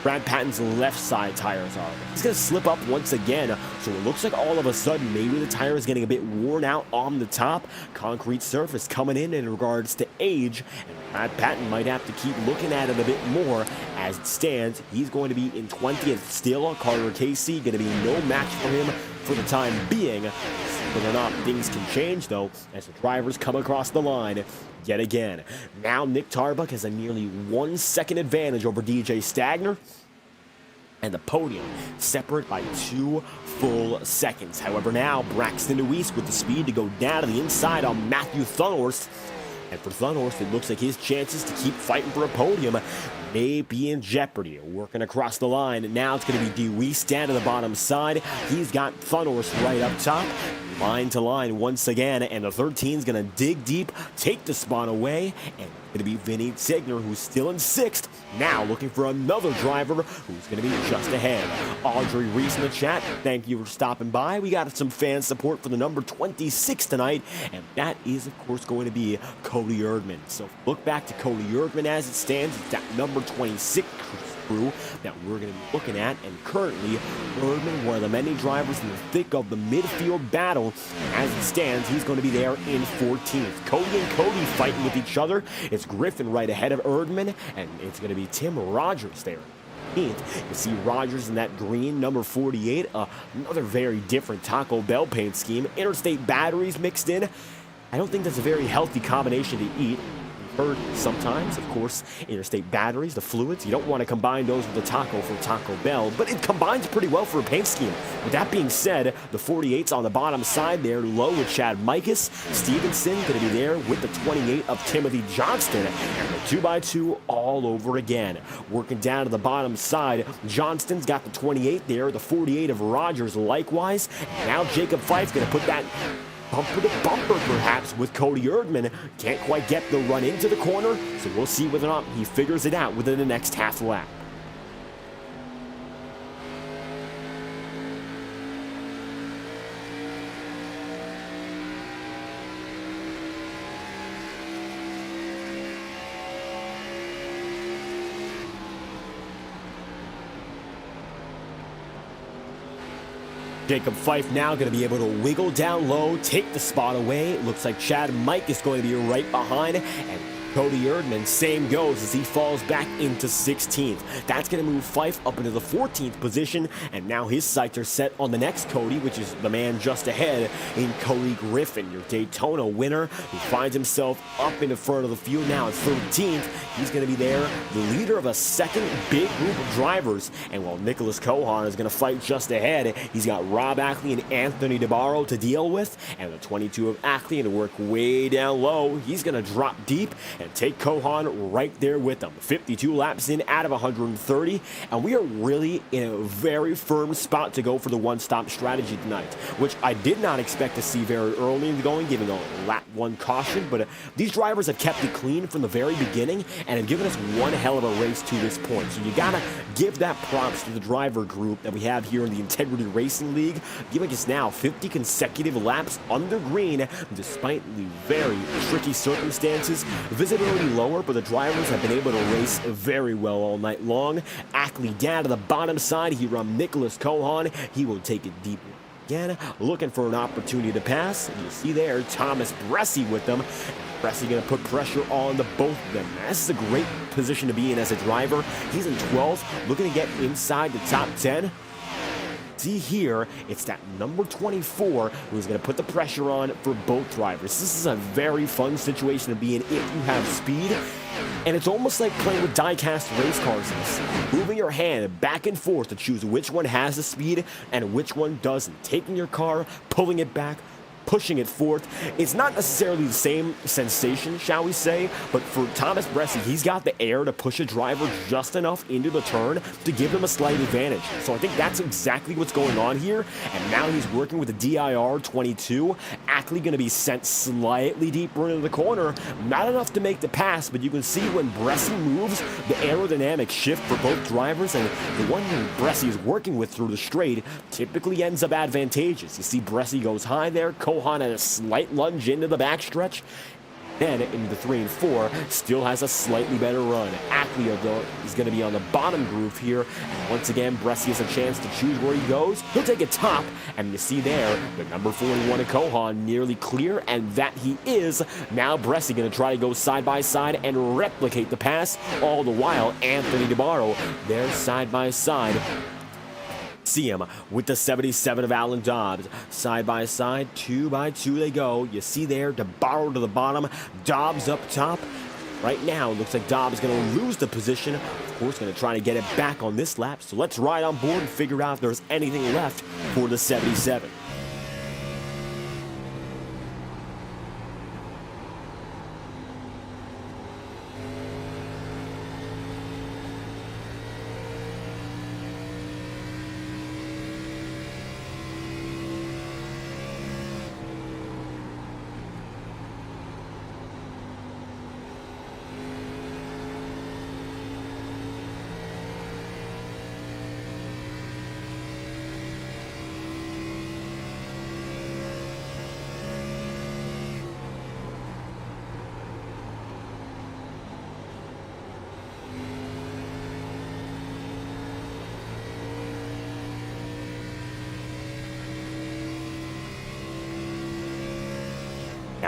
Brad Patton's left side tires are. He's going to slip up once again, so it looks like all of a sudden maybe the tire is getting a bit worn out on the top. Concrete surface coming in regards to age, and Brad Patton might have to keep looking at it a bit more. As it stands, he's going to be in 20th still. Carter Casey going to be no match for him for the time being. Whether or not things can change, though, as the drivers come across the line yet again. Now Nick Tarbuck has a nearly 1 second advantage over DJ Stagner, and the podium separate by 2 full seconds. However, now Braxton Deweese with the speed to go down to the inside on Matthew Thunhorst. And for Thunhorst, it looks like his chances to keep fighting for a podium may be in jeopardy. Working across the line, and now it's going to be Deweese down to the bottom side. He's got Thunhorst right up top. Line to line once again, and the 13 is going to dig deep, take the spot away, and it's going to be Vinny Tigner, who's still in 6th. Now looking for another driver who's going to be just ahead. Audrey Reese in the chat, thank you for stopping by. We got some fan support for the number 26 tonight, and that is, of course, going to be Cody Erdman. So look back to Cody Erdman as it stands. It's that number 26 crew that we're going to be looking at. And currently, Erdman, one of the many drivers in the thick of the midfield battle. As it stands, he's going to be there in 14th. Cody and Cody fighting with each other. It's Griffin right ahead of Erdman, and it's going to be Tim Rogers there. You see Rogers in that green, number 48, another very different Taco Bell paint scheme. Interstate batteries mixed in. I don't think that's a very healthy combination to eat. Heard sometimes, of course, interstate batteries, the fluids, you don't want to combine those with the taco from Taco Bell, but it combines pretty well for a paint scheme. With that being said, the 48's on the bottom side there, low with Chad Mikas. Stevenson going to be there with the 28 of Timothy Johnston, and the 2x2 all over again. Working down to the bottom side, Johnston's got the 28 there, the 48 of Rogers likewise. Now Jacob Fife's going to put that bumper to bumper, perhaps, with Cody Erdman. Can't quite get the run into the corner, so we'll see whether or not he figures it out within the next half lap. Jacob Fife now going to be able to wiggle down low, take the spot away. It looks like Chad Mike is going to be right behind, and Cody Erdman, same goes as he falls back into 16th. That's going to move Fife up into the 14th position, and now his sights are set on the next Cody, which is the man just ahead in Cody Griffin, your Daytona winner, who finds himself up in the front of the field now at 13th. He's going to be there, the leader of a second big group of drivers, and while Nicholas Cohan is going to fight just ahead, he's got Rob Ackley and Anthony DeBarro to deal with, and the 22 of Ackley to work way down low. He's going to drop deep and take Cohan right there with them. 52 laps in out of 130, and we are really in a very firm spot to go for the one-stop strategy tonight, which I did not expect to see very early in the going, given the lap 1 caution, but these drivers have kept it clean from the very beginning and have given us one hell of a race to this point. So you gotta give that props to the driver group that we have here in the Integrity Racing League, giving us now 50 consecutive laps under green, despite the very tricky circumstances. Visibility lower, but the drivers have been able to race very well all night long. Ackley down to the bottom side. He run Nicholas Cohan. He will take it deep again, looking for an opportunity to pass. You see there, Thomas Bressi with them. Bressi going to put pressure on the both of them. This is a great position to be in as a driver. He's in 12th, looking to get inside the top 10. See here, it's that number 24 who's going to put the pressure on for both drivers. This is a very fun situation to be in if you have speed. And it's almost like playing with die-cast race cars in this. Moving your hand back and forth to choose which one has the speed and which one doesn't. Taking your car, pulling it back, pushing it forth. It's not necessarily the same sensation, shall we say, but for Thomas Bressi, he's got the air to push a driver just enough into the turn to give them a slight advantage. So I think that's exactly what's going on here, and now he's working with the DIR 22. Ackley going to be sent slightly deeper into the corner, not enough to make the pass, but you can see when Bressi moves, the aerodynamic shift for both drivers, and the one who Bressi is working with through the straight typically ends up advantageous. You see Bressi goes high there, Cohan at a slight lunge into the backstretch. Then into the 3 and 4, still has a slightly better run. Ackley is going to be on the bottom groove here. And once again, Bressi has a chance to choose where he goes. He'll take a top, and you see there, the number 41 of Cohan nearly clear, and that he is. Now Bressi going to try to go side by side and replicate the pass. All the while, Anthony DeBarro there side by side. See him with the 77 of Alan Dobbs. Side by side, 2 by 2 they go. You see there, DeBarro to the bottom, Dobbs up top. Right now, it looks like Dobbs is going to lose the position. Of course, going to try to get it back on this lap. So let's ride on board and figure out if there's anything left for the 77.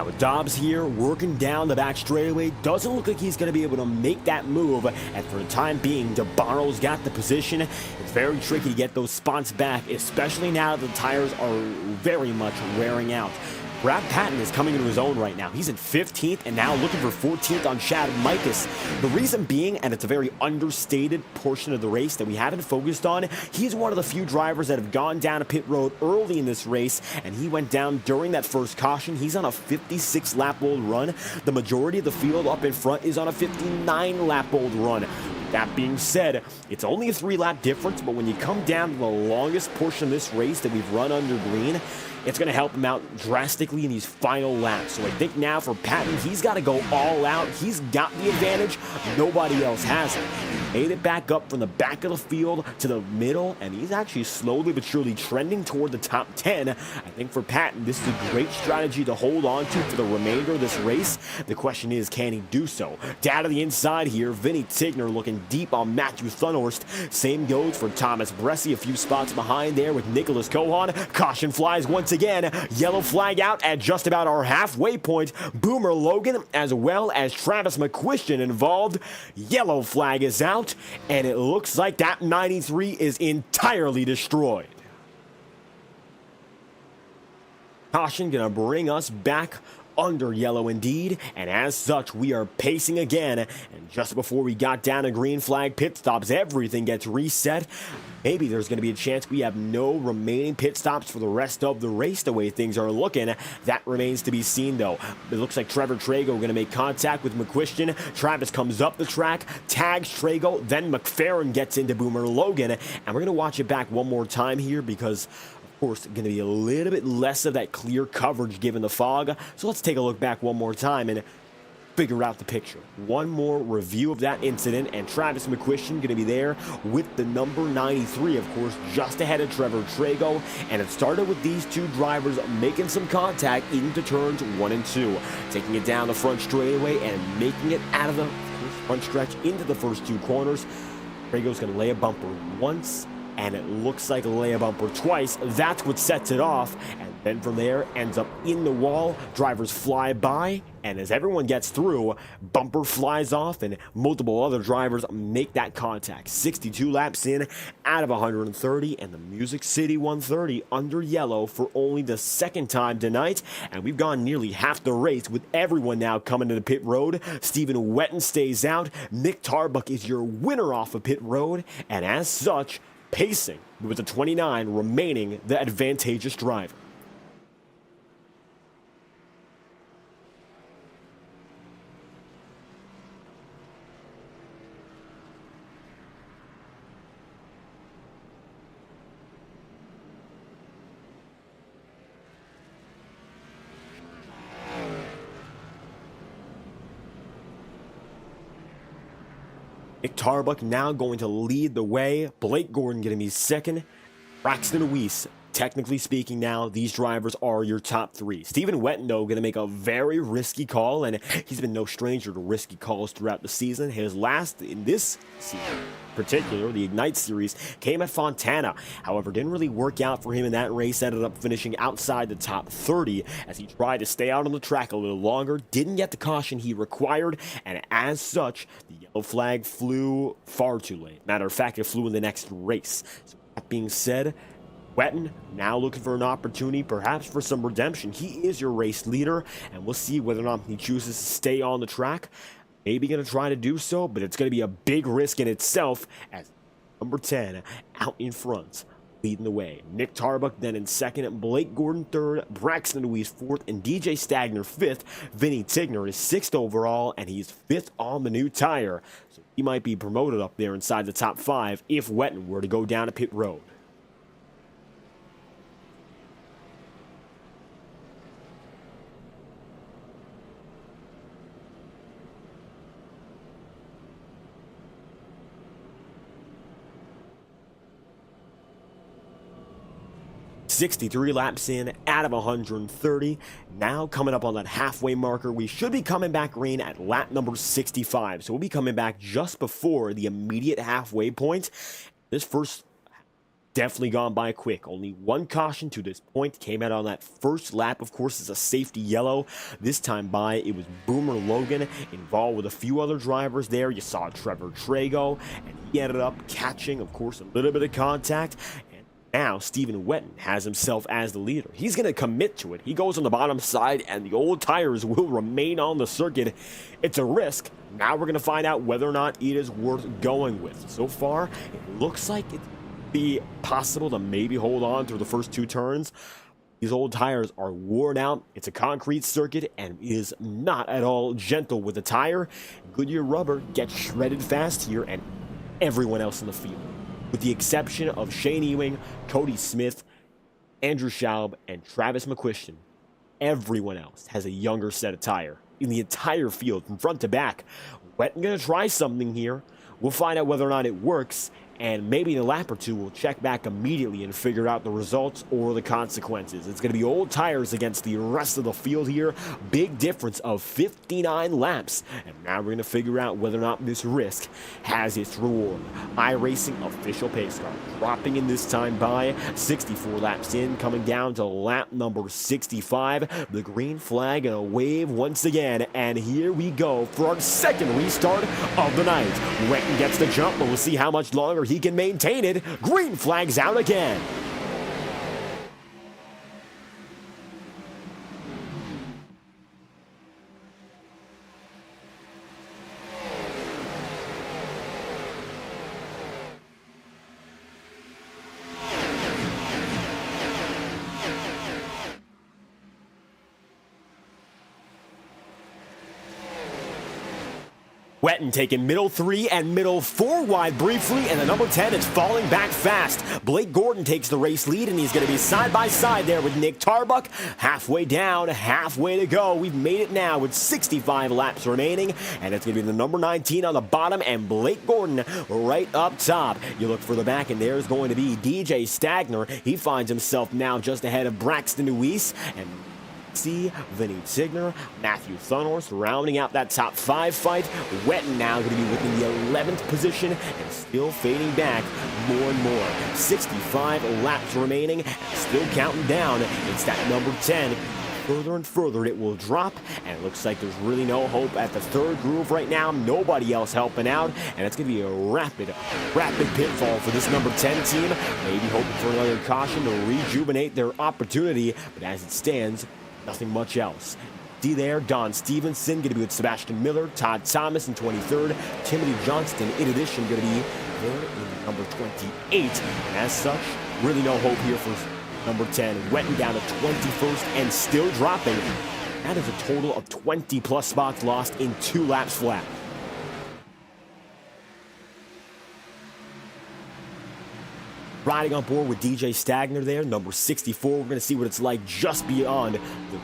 Now with Dobbs here, working down the back straightaway, doesn't look like he's going to be able to make that move. And for the time being, DeBarro's got the position. It's very tricky to get those spots back, especially now that the tires are very much wearing out. Brad Patton is coming into his own right now. He's in 15th and now looking for 14th on Chad Mikas. The reason being, and it's a very understated portion of the race that we haven't focused on, he's one of the few drivers that have gone down a pit road early in this race, and he went down during that first caution. He's on a 56-lap-old run. The majority of the field up in front is on a 59-lap-old run. That being said, it's only a 3-lap difference, but when you come down to the longest portion of this race that we've run under green, it's going to help him out drastically in these final laps. So I think now for Patton, he's got to go all out. He's got the advantage. Nobody else has it. He made it back up from the back of the field to the middle, and he's actually slowly but surely trending toward the top 10. I think for Patton, this is a great strategy to hold on to for the remainder of this race. The question is, can he do so? Down to the inside here, Vinny Tigner looking deep on Matthew Thunhorst. Same goes for Thomas Bressi, a few spots behind there with Nicholas Cohan. Caution flies once again. Yellow flag out at just about our halfway point. Boomer Logan as well as Travis McQuistion involved. Yellow flag is out, and it looks like that 93 is entirely destroyed. Caution gonna bring us back under yellow indeed, and as such we are pacing again, and just before we got down to green flag pit stops, everything gets reset. Maybe there's going to be a chance we have no remaining pit stops for the rest of the race the way things are looking. That remains to be seen though. It looks like Trevor Trago going to make contact with McQuistion. Travis comes up the track, tags Trago, then McFerrin gets into Boomer Logan, and we're going to watch it back one more time here because of course, going to be a little bit less of that clear coverage given the fog. So let's take a look back one more time and figure out the picture. One more review of that incident, and Travis McQuistion going to be there with the number 93, of course, just ahead of Trevor Trago. And it started with these two drivers making some contact into turns 1 and 2, taking it down the front straightaway and making it out of the front stretch into the first 2 corners. Trago's going to lay a bumper once, and it looks like a lay a bumper twice. That's what sets it off, and then from there ends up in the wall. Drivers fly by, and as everyone gets through, bumper flies off, and multiple other drivers make that contact. 62 laps in out of 130, and the Music City 130 under yellow for only the second time tonight, and we've gone nearly half the race with everyone now coming to the pit road. Stephen Wetton stays out. Nick Tarbuck is your winner off of pit road, and as such, pacing with the 29 remaining the advantageous driver. Nick Tarbuck now going to lead the way. Blake Gordon going to be second. Braxton Weiss, technically speaking now, these drivers are your top 3. Stephen Wetton, though, going to make a very risky call, and he's been no stranger to risky calls throughout the season. His last in this season, in particular, the Ignite Series, came at Fontana. However, didn't really work out for him in that race. Ended up finishing outside the top 30 as he tried to stay out on the track a little longer. Didn't get the caution he required, and as such, the yellow flag flew far too late. Matter of fact, it flew in the next race. So that being said, Wetton now looking for an opportunity, perhaps for some redemption. He is your race leader, and we'll see whether or not he chooses to stay on the track. Maybe going to try to do so, but it's going to be a big risk in itself as number 10 out in front, leading the way. Nick Tarbuck then in second, Blake Gordon third, Braxton Louise fourth, and DJ Stagner fifth. Vinny Tigner is 6th overall, and he's 5th on the new tire. So he might be promoted up there inside the top 5 if Wetton were to go down a pit road. 63 laps in out of 130. Now coming up on that halfway marker, we should be coming back green at lap number 65. So we'll be coming back just before the immediate halfway point. This first definitely gone by quick. Only one caution to this point came out on that first lap. Of course, it's a safety yellow. This time by, it was Boomer Logan involved with a few other drivers there. You saw Trevor Trago, and he ended up catching, of course, a little bit of contact. And now Stephen Wetton has himself as the leader. He's going to commit to it. He goes on the bottom side, and the old tires will remain on the circuit. It's a risk. Now we're going to find out whether or not it is worth going with. So far, it looks like it's be possible to maybe hold on through the first two turns. These old tires are worn out. It's a concrete circuit and is not at all gentle with the tire. Goodyear rubber gets shredded fast here, and everyone else in the field, with the exception of Shane Ewing, Cody Smith, Andrew Schaub, and Travis McQuiston, everyone else has a younger set of tire in the entire field from front to back. Wetton gonna try something here. We'll find out whether or not it works, and maybe in a lap or two we'll check back immediately and figure out the results or the consequences. It's going to be old tires against the rest of the field here. Big difference of 59 laps. And now we're going to figure out whether or not this risk has its reward. iRacing official pace car dropping in this time by 64 laps in, coming down to lap number 65. The green flag and a wave once again. And here we go for our second restart of the night. Wetton gets the jump, but we'll see how much longer he can maintain it. Green flag's out again. Wetton taking middle 3 and middle 4 wide briefly, and the number 10 is falling back fast. Blake Gordon takes the race lead, and he's going to be side by side there with Nick Tarbuck. Halfway down, halfway to go. We've made it now with 65 laps remaining, and it's going to be the number 19 on the bottom and Blake Gordon right up top. You look further back, and there's going to be DJ Stagner. He finds himself now just ahead of Braxton Luis, and see Vinny Tigner, Matthew Thunhorst rounding out that top 5 fight. Wetton now going to be within the 11th position and still fading back more and more. 65 laps remaining and still counting down. It's that number 10. Further and further it will drop, and it looks like there's really no hope at the third groove right now. Nobody else helping out, and it's going to be a rapid pitfall for this number 10 team. Maybe hoping for another caution to rejuvenate their opportunity, but as it stands, nothing much else. See there, Don Stevenson going to be with Sebastian Miller, Todd Thomas in 23rd, Timothy Johnston in addition going to be there in number 28. And as such, really no hope here for number 10. Wetton down to 21st and still dropping. That is a total of 20 plus spots lost in 2 laps flat. Riding on board with DJ Stagner there, number 64. We're going to see what it's like just beyond the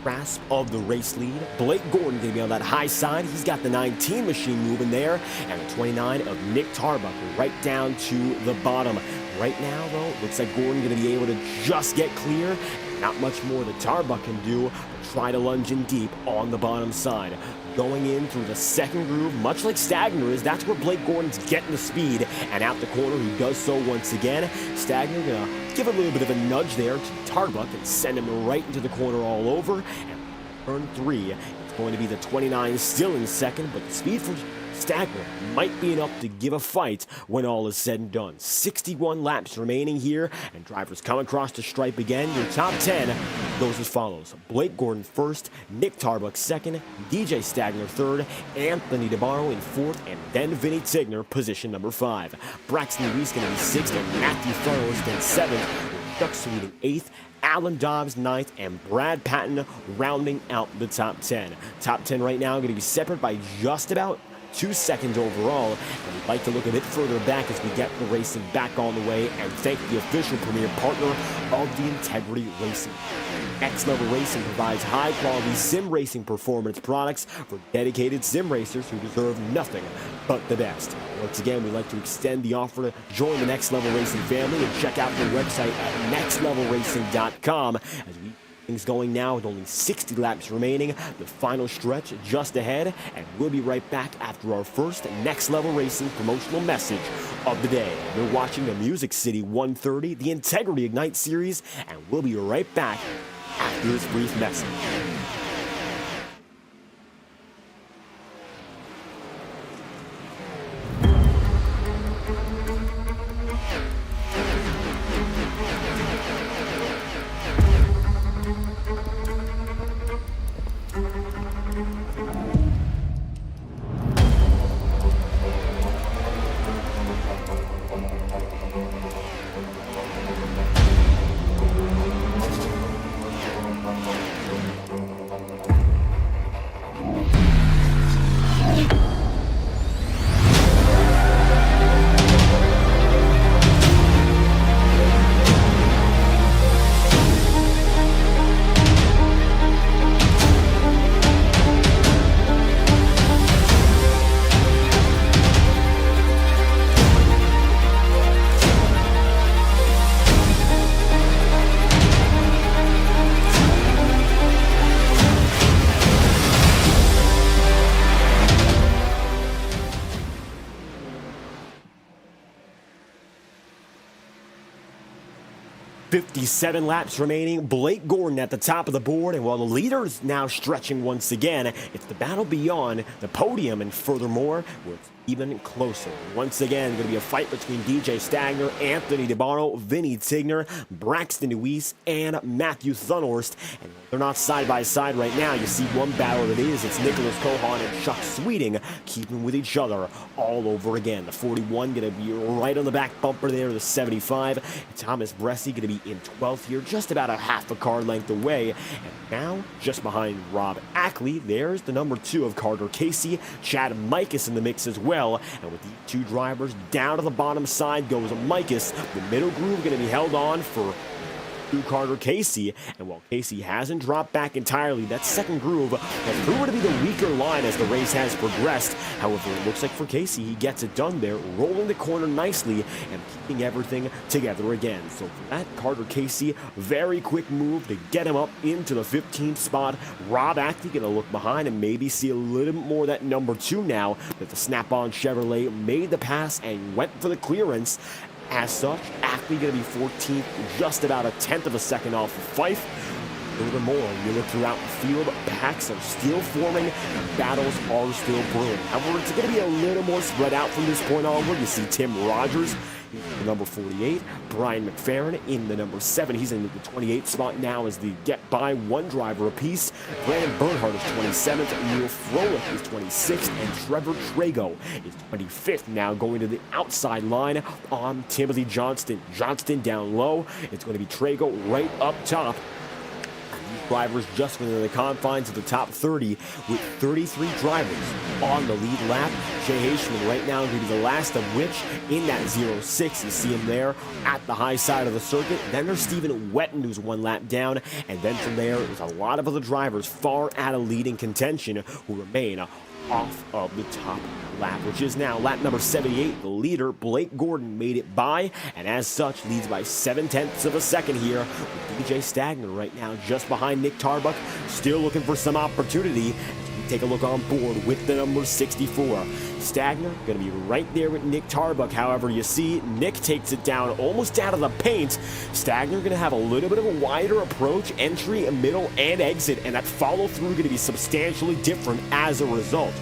grasp of the race lead. Blake Gordon going to be on that high side. He's got the 19 machine moving there, and the 29 of Nick Tarbuck right down to the bottom. Right now, though, it looks like Gordon going to be able to just get clear. Not much more that Tarbuck can do, but try to lunge in deep on the bottom side. Going in through the second groove, much like Stagner is, that's where Blake Gordon's getting the speed, and out the corner he does so once again. Stagner gonna give a little bit of a nudge there to Tarbuck and send him right into the corner all over. And turn 3, it's going to be the 29 still in second, but the speed for Stagner might be enough to give a fight when all is said and done. 61 laps remaining here, and drivers come across the stripe again. Your top 10 goes as follows. Blake Gordon first, Nick Tarbuck second, DJ Stagner third, Anthony DeBarro in fourth, and then Vinny Tigner, position number 5. Braxton Luis going to be sixth, and Matthew Thunhorst in seventh, with Chuck Sweet in eighth, Alan Dobbs ninth, and Brad Patton rounding out the top 10. Top 10 right now going to be separate by just about 2 seconds overall, and we'd like to look a bit further back as we get the racing back on the way and thank the official premier partner of the Integrity Racing. Next Level Racing provides high-quality sim racing performance products for dedicated sim racers who deserve nothing but the best. Once again, we'd like to extend the offer to join the Next Level Racing family and check out their website at nextlevelracing.com as we things going now with only 60 laps remaining. The final stretch just ahead, and we'll be right back after our first Next Level Racing promotional message of the day. You're watching the Music City 130, the Integrity Ignite Series, and we'll be right back after this brief message. "57 laps remaining. Blake Gordon at the top of the board, and while the leader is now stretching once again, it's the battle beyond the podium, and furthermore, it's even closer. Once again, going to be a fight between DJ Stagner, Anthony DeBarno, Vinny Tigner, Braxton Deweese, and Matthew Thunhorst. And they're not side by side right now. You see one battle that is. It's Nicholas Cohan and Chuck Sweeting keeping with each other all over again. The 41 going to be right on the back bumper there. The 75. Thomas Bresci going to be in 12th here, just about a half a car length away. And now, just behind Rob Ackley, there's the number 2 of Carter Casey. Chad Mikus in the mix as well. And with these two drivers, down to the bottom side goes Mikus. The middle groove going to be held on for Carter Casey, and while Casey hasn't dropped back entirely, that second groove has proven to be the weaker line as the race has progressed. However, it looks like for Casey, he gets it done there, rolling the corner nicely and keeping everything together again. So for that, Carter Casey, very quick move to get him up into the 15th spot. Rob Ackley going to look behind and maybe see a little bit more of that number 2 now that the Snap-on Chevrolet made the pass and went for the clearance. As such, Ackley going to be 14th, just about a 10th of a second off of Fife. Furthermore, you look throughout the field, packs are still forming, and battles are still brewing. However, it's going to be a little more spread out from this point onward. You see Tim Rogers in the number 48, Brian McFerrin in the number 7. He's in the 28th spot now as the get by one driver apiece. Brandon Bernhardt is 27th, Neil Froelich is 26th, and Trevor Trago is 25th. Now going to the outside line on Timothy Johnston. Johnston down low. It's going to be Trago right up top. Drivers just within the confines of the top 30 with 33 drivers on the lead lap. Jay Haishman right now going to be the last of which in that 06. You see him there at the high side of the circuit. Then there's Stephen Wetton who's one lap down. And then from there's a lot of other drivers far out of leading contention who remain off of the top lap, which is now lap number 78. The leader, Blake Gordon, made it by, and as such leads by 7/10 of a second here with DJ Stagner right now just behind Nick Tarbuck, still looking for some opportunity. As we take a look on board with the number 64. Stagner going to be right there with Nick Tarbuck. However, you see Nick takes it down almost out of the paint. Stagner going to have a little bit of a wider approach, entry, middle, and exit, and that follow through going to be substantially different as a result.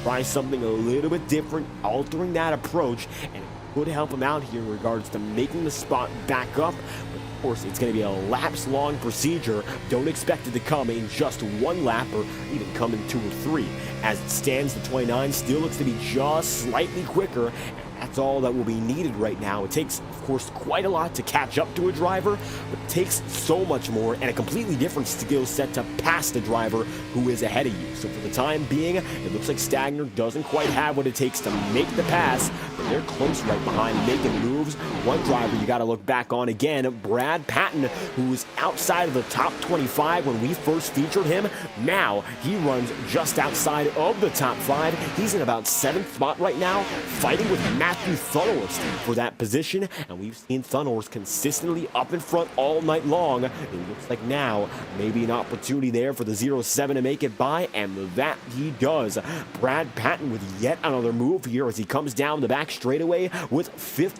Try something a little bit different, altering that approach, and it could help him out here in regards to making the spot back up. But of course, it's going to be a laps-long procedure. Don't expect it to come in just one lap or even come in 2 or 3. As it stands, the 29 still looks to be just slightly quicker. That's all that will be needed right now. It takes, of course, quite a lot to catch up to a driver, but it takes so much more and a completely different skill set to pass the driver who is ahead of you. So for the time being, it looks like Stagner doesn't quite have what it takes to make the pass, but they're close right behind, making moves. One driver you got to look back on again, Brad Patton, who was outside of the top 25 when we first featured him. Now he runs just outside of the top 5. He's in about 7th spot right now, fighting with Matthew Matthew Thunhorst for that position, and we've seen Thunhorst consistently up in front all night long. It looks like now maybe an opportunity there for the 07 to make it by, and that he does. Brad Patton with yet another move here as he comes down the back straightaway with 5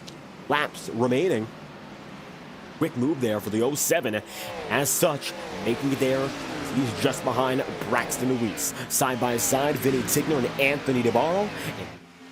laps remaining. Quick move there for the 07. As such, making it there, he's just behind Braxton Weiss. Side by side, Vinny Tigner and Anthony DeBarro. And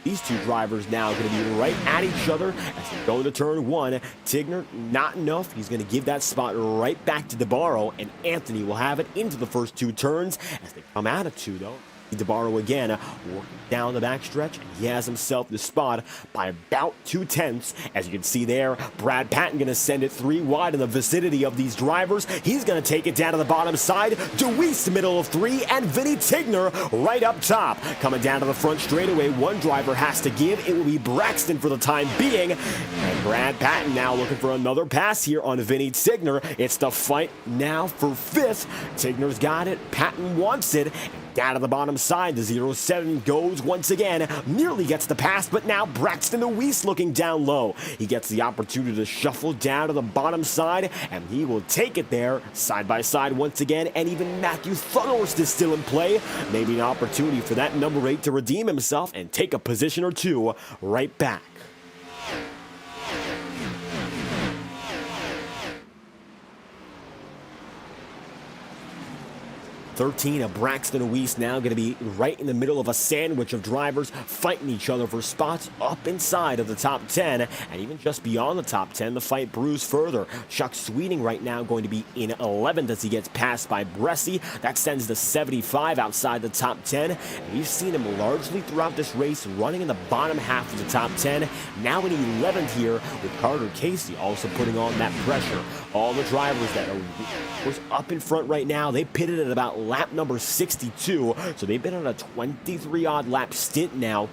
these two drivers now going to be right at each other as they go into turn 1. Tigner, not enough. He's going to give that spot right back to DeBarro, and Anthony will have it into the first 2 turns as they come out of 2, though. DeBarro again working down the backstretch, and he has himself the spot by about 2/10. As you can see there, Brad Patton going to send it 3 wide in the vicinity of these drivers. He's going to take it down to the bottom side. DeWeese, middle of 3, and Vinny Tigner right up top. Coming down to the front straightaway, one driver has to give. It will be Braxton for the time being. And Brad Patton now looking for another pass here on Vinny Tigner. It's the fight now for 5th. Tigner's got it. Patton wants it. Down to the bottom side, the 07 goes once again, nearly gets the pass, but now Braxton Weiss looking down low. He gets the opportunity to shuffle down to the bottom side, and he will take it there, side by side once again, and even Matthew Thunhorst is still in play. Maybe an opportunity for that number 8 to redeem himself and take a position or 2 right back. 13 of Braxton Weiss now going to be right in the middle of a sandwich of drivers fighting each other for spots up inside of the top 10, and even just beyond the top 10, the fight brews further. Chuck Sweeting right now going to be in 11th as he gets passed by Bressie. That sends the 75 outside the top 10, and we've seen him largely throughout this race running in the bottom half of the top 10. Now in 11th here with Carter Casey also putting on that pressure. All the drivers that are up in front right now, they pitted at about lap number 62, so they've been on a 23-odd lap stint now.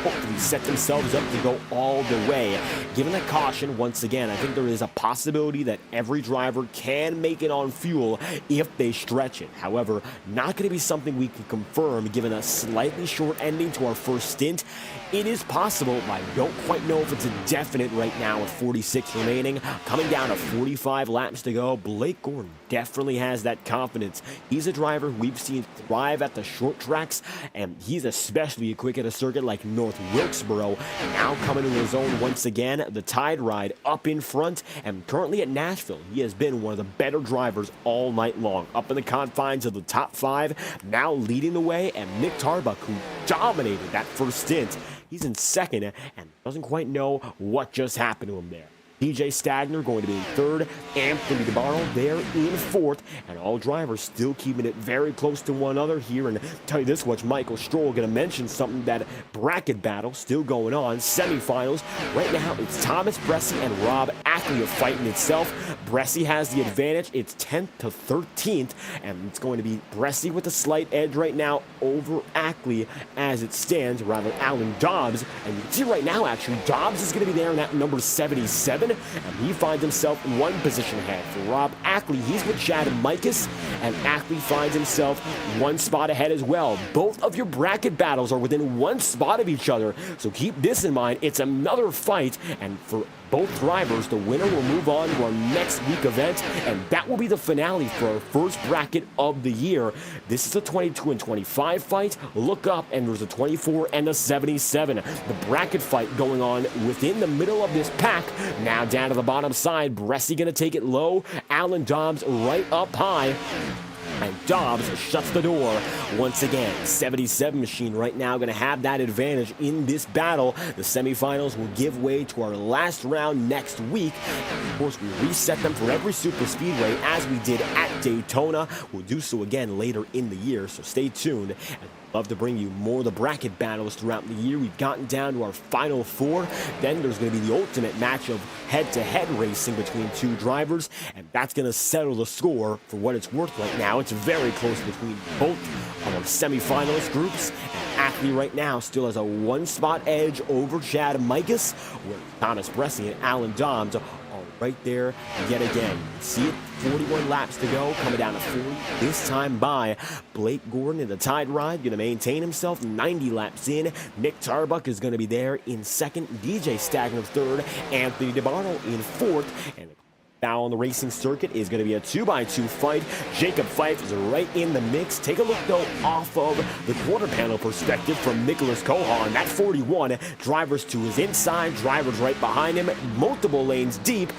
Hopefully set themselves up to go all the way. Given that caution, once again, I think there is a possibility that every driver can make it on fuel if they stretch it. However, not going to be something we can confirm given a slightly short ending to our first stint. It is possible, but I don't quite know if it's a definite right now with 46 remaining. Coming down to 45 laps to go, Blake Gordon definitely has that confidence. He's a driver we've seen thrive at the short tracks, and he's especially quick at a circuit like North Wilkesboro. Now coming to his own once again, the Tide Ride up in front, and currently at Nashville, he has been one of the better drivers all night long. Up in the confines of the top 5, now leading the way, and Nick Tarbuck, who dominated that first stint, he's in second and doesn't quite know what just happened to him there. DJ Stagner going to be in 3rd, Anthony DeBarro there in 4th, and all drivers still keeping it very close to one another here. And tell you this much, Michael Stroll going to mention something, that bracket battle still going on, semifinals. Right now, it's Thomas Bressie and Rob Ackley fighting itself. Bressie has the advantage. It's 10th to 13th, and it's going to be Bressie with a slight edge right now over Ackley as it stands, rather Alan Dobbs. And you can see right now, actually, Dobbs is going to be there in that number 77. And he finds himself one position ahead. For Rob Ackley, he's with Chad Mikas, and Ackley finds himself one spot ahead as well. Both of your bracket battles are within one spot of each other, so keep this in mind. It's another fight, and for both drivers, the winner will move on to our next week event, and that will be the finale for our first bracket of the year. This is a 22 and 25 fight. Look up, and there's a 24 and a 77. The bracket fight going on within the middle of this pack. Now down to the bottom side, Bressie going to take it low. Alan Dobbs right up high. And Dobbs shuts the door once again. 77 machine right now going to have that advantage in this battle. The semifinals will give way to our last round next week. And of course, we reset them for every super speedway as we did at Daytona. We'll do so again later in the year, so stay tuned. Love to bring you more of the bracket battles throughout the year. We've gotten down to our final 4. Then there's going to be the ultimate match of head-to-head racing between 2 drivers, and that's going to settle the score for what it's worth right now. It's very close between both of our semifinalist groups, and Ackley right now still has a 1-spot edge over Chad Mikas, where Thomas Bressie and Alan Dobbs are right there yet again. See it, 41 laps to go, coming down to 40. This time by Blake Gordon in the Tide Ride, going to maintain himself 90 laps in. Nick Tarbuck is going to be there in second. DJ Stagner third. Anthony DeBarno in fourth. And now on the racing circuit is going to be a 2x2 fight. Jacob Fife is right in the mix. Take a look, though, off of the quarter panel perspective from Nicholas Cohan. That 41, drivers to his inside, drivers right behind him, multiple lanes deep.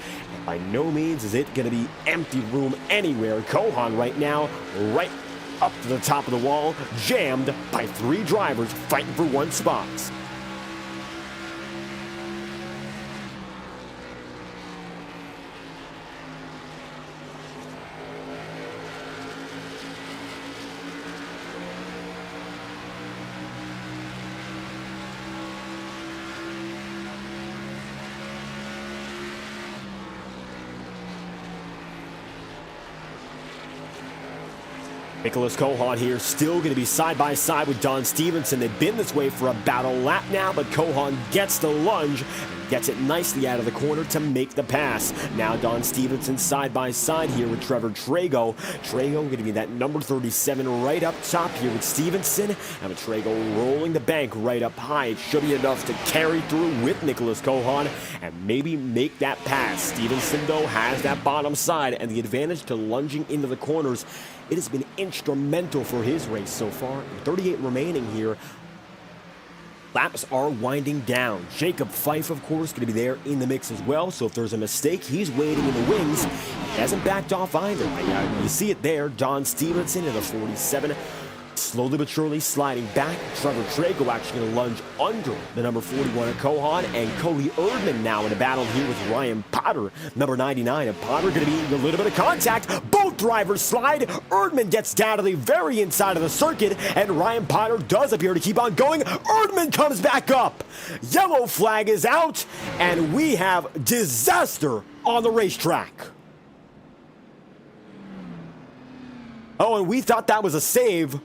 By no means is it going to be empty room anywhere. Cohan right now, right up to the top of the wall, jammed by 3 drivers fighting for 1 spot. Nicholas Cohan here, still going to be side by side with Don Stevenson. They've been this way for about a lap now, but Cohan gets the lunge and gets it nicely out of the corner to make the pass. Now Don Stevenson side by side here with Trevor Trago. Trago going to be that number 37 right up top here with Stevenson. And with Trago rolling the bank right up high, it should be enough to carry through with Nicholas Cohan and maybe make that pass. Stevenson, though, has that bottom side and the advantage to lunging into the corners. It has been instrumental for his race so far. 38 remaining here. Laps are winding down. Jacob Fife, of course, going to be there in the mix as well. So if there's a mistake, he's waiting in the wings. He hasn't backed off either. You see it there. Don Stevenson in the 47. Slowly but surely sliding back. Trevor Trago actually going to lunge under the number 41 of Cohan. And Cody Erdman now in a battle here with Ryan Potter, number 99. And Potter going to be in a little bit of contact. Both drivers slide. Erdman gets down to the very inside of the circuit. And Ryan Potter does appear to keep on going. Erdman comes back up. Yellow flag is out. And we have disaster on the racetrack. Oh, and we thought that was a save.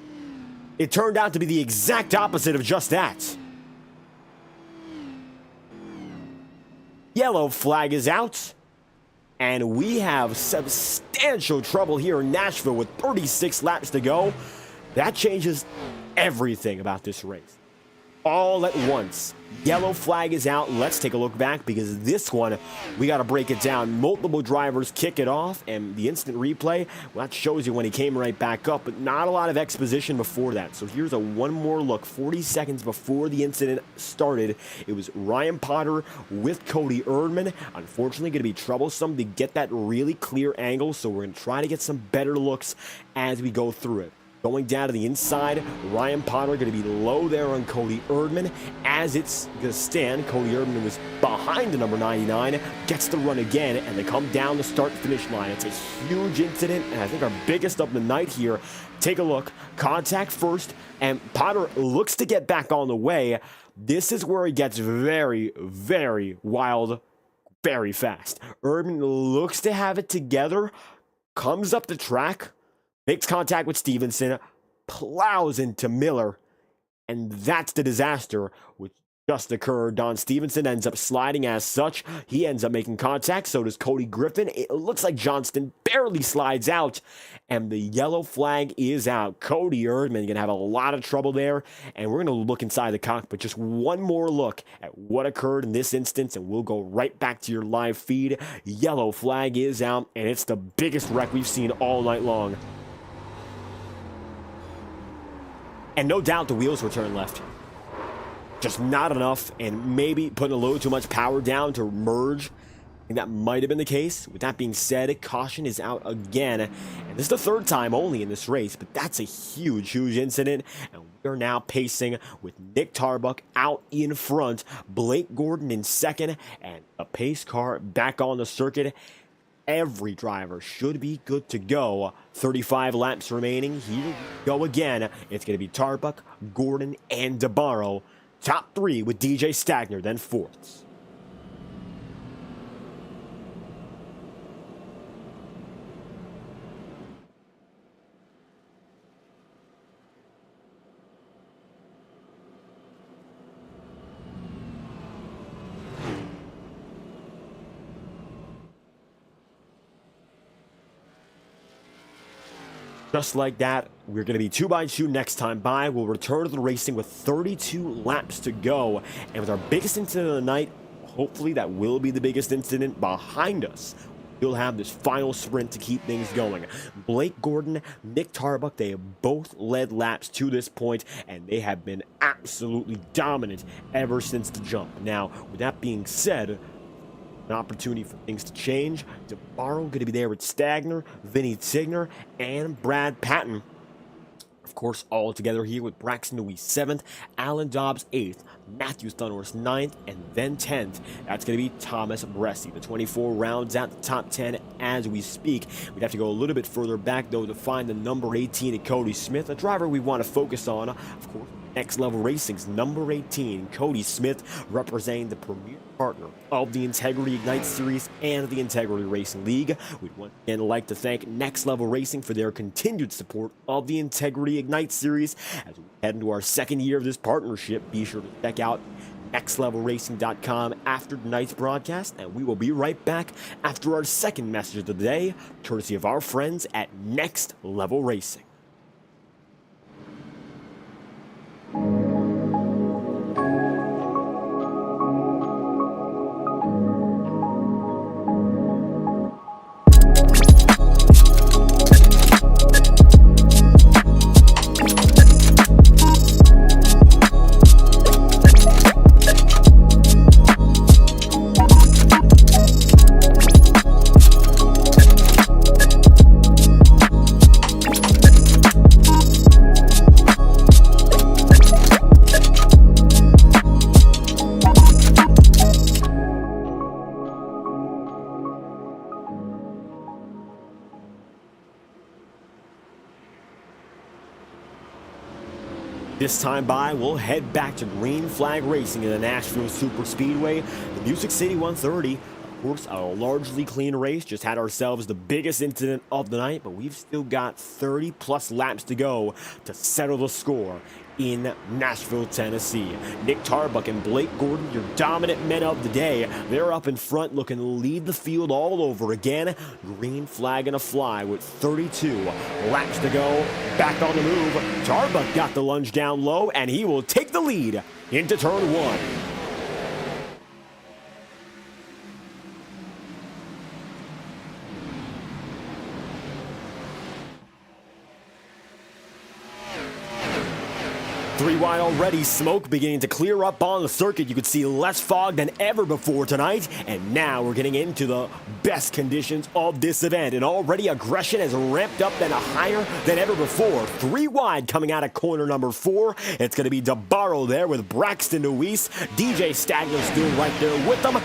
It turned out to be the exact opposite of just that. Yellow flag is out. And we have substantial trouble here in Nashville with 36 laps to go. That changes everything about this race. All at once. Yellow flag is out. Let's take a look back because this one, we got to break it down. Multiple drivers kick it off, and the instant replay, well, that shows you when he came right back up, but not a lot of exposition before that. So here's a one more look. 40 seconds before the incident started, it was Ryan Potter with Cody Erdman. Unfortunately, going to be troublesome to get that really clear angle, so we're going to try to get some better looks as we go through it. Going down to the inside, Ryan Potter going to be low there on Cody Erdman. As it's going to stand, Cody Erdman was behind the number 99, gets the run again, and they come down the start-finish line. It's a huge incident, and I think our biggest of the night here. Take a look. Contact first, and Potter looks to get back on the way. This is where it gets very, very wild, very fast. Erdman looks to have it together, comes up the track, makes contact with Stevenson, plows into Miller, and that's the disaster which just occurred. Don Stevenson ends up sliding as such. He ends up making contact, so does Cody Griffin. It looks like Johnston barely slides out, and the yellow flag is out. Cody Erdman going to have a lot of trouble there, and we're going to look inside the cockpit. Just one more look at what occurred in this instance, and we'll go right back to your live feed. Yellow flag is out, and it's the biggest wreck we've seen all night long. And no doubt the wheels were turned left. Just not enough, and maybe putting a little too much power down to merge. I think that might have been the case. With that being said, caution is out again. And this is the third time only in this race, but that's a huge, huge incident. And we are now pacing with Nick Tarbuck out in front, Blake Gordon in second, and a pace car back on the circuit. Every driver should be good to go. 35 laps remaining. Here we go again. It's going to be Tarbuck, Gordon, and DeBarro. Top 3 with DJ Stagner, then 4th. Just like that, we're going to be 2x2 next time by. We'll return to the racing with 32 laps to go. And with our biggest incident of the night, hopefully that will be the biggest incident behind us. We'll have this final sprint to keep things going. Blake Gordon, Nick Tarbuck, they have both led laps to this point, and they have been absolutely dominant ever since the jump. Now, with that being said, an opportunity for things to change. DeBarro going to be there with Stagner, Vinny Tigner, and Brad Patton. Of course, all together here with Braxton Deweese 7th, Alan Dobbs 8th, Matthew Thunhorse 9th, and then 10th. That's going to be Thomas Bressi. The 24 rounds out the top 10 as we speak. We'd have to go a little bit further back, though, to find the number 18 at Cody Smith, a driver we want to focus on, of course. Next Level Racing's number 18, Cody Smith, representing the premier partner of the Integrity Ignite Series and the Integrity Racing League. We'd once again like to thank Next Level Racing for their continued support of the Integrity Ignite Series. As we head into our second year of this partnership, be sure to check out nextlevelracing.com after tonight's broadcast, and we will be right back after our second message of the day, courtesy of our friends at Next Level Racing. This time by, we'll head back to Green Flag Racing in the Nashville SuperSpeedway, the Music City 130. Of course, a largely clean race. Just had ourselves the biggest incident of the night, but we've still got 30 plus laps to go to settle the score in Nashville, Tennessee. Nick Tarbuck and Blake Gordon, your dominant men of the day. They're up in front looking to lead the field all over again. Green flag and a fly with 32 laps to go. Back on the move. Tarbuck got the lunge down low, and he will take the lead into turn one. Three wide already, smoke beginning to clear up on the circuit. You could see less fog than ever before tonight, and now we're getting into the best conditions of this event, and already aggression has ramped up and higher than ever before. Three wide coming out of corner number 4. It's going to be DeBarro there with Braxton Deweese. DJ Stagner still right there with them.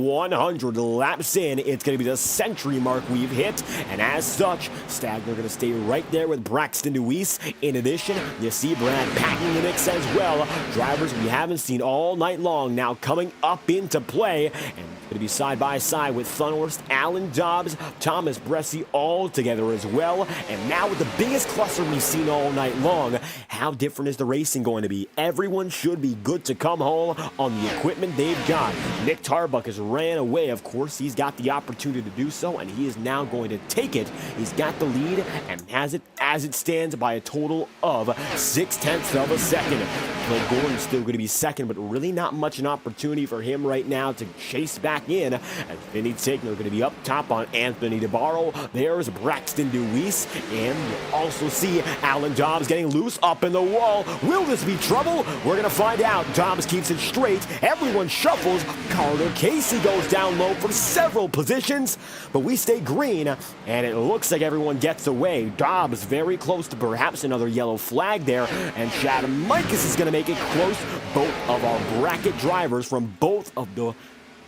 100 laps in, it's going to be the century mark we've hit, and as such, Stagner going to stay right there with Braxton Deweese. In addition, you see Brad Patton the mix as well. Drivers we haven't seen all night long now coming up into play, and it's going to be side by side with Thunhorst, Alan Dobbs, Thomas Bressi all together as well. And now with the biggest cluster we've seen all night long, how different is the racing going to be? Everyone should be good to come home on the equipment they've got. Nick Tarbuck has ran away, of course. He's got the opportunity to do so, and he is now going to take it. He's got the lead and has it as it stands by a total of 0.6 of a second. Blake Gordon's still going to be second, but really not much an opportunity for him right now to chase back in. As Vinny Tigner going to be up top on Anthony DeBarro. There's Braxton Deweese, and you also see Alan Dobbs getting loose up in the wall. Will this be trouble? We're going to find out. Dobbs keeps it straight. Everyone shuffles. Carter Casey goes down low for several positions, but we stay green, and it looks like everyone gets away. Dobbs very close to perhaps another yellow flag there, and Chad Mikas is going to make it close. Both of our bracket drivers from both of the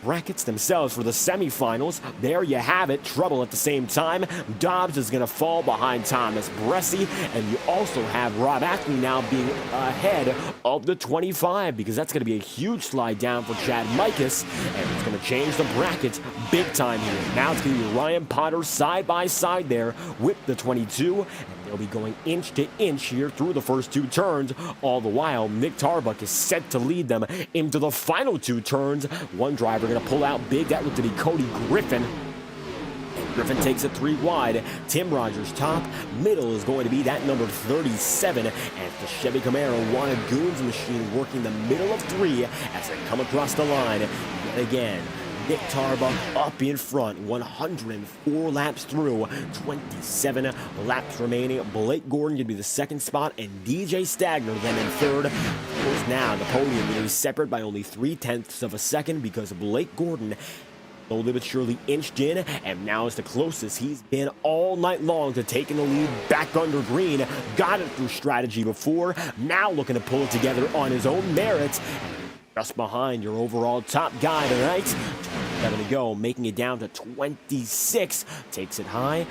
brackets themselves for the semifinals. There you have it. Trouble at the same time. Dobbs is going to fall behind Thomas Bressi, and you also have Rob Ackley now being ahead of the 25, because that's going to be a huge slide down for Chad Mikas, and it's going to change the brackets big time here. Now it's going to be Ryan Potter side by side there with the 22, and they'll be going inch to inch here through the first 2 turns. All the while, Nick Tarbuck is set to lead them into the final 2 turns. One driver going to pull out big. That looked to be Cody Griffin. Griffin takes it 3 wide. Tim Rogers top. Middle is going to be that number 37. And the Chevy Camaro Goons machine working the middle of 3 as they come across the line. Yet again, Nick Tarbuck up in front, 104 laps through, 27 laps remaining. Blake Gordon going to be the second spot, and DJ Stagner then in third. Of course, now the podium going to be separate by only 0.3 of a second because Blake Gordon slowly but surely inched in, and now is the closest he's been all night long to taking the lead back under green. Got it through strategy before, now looking to pull it together on his own merits. Just behind your overall top guy tonight. 7 to go, making it down to 26. Takes it high.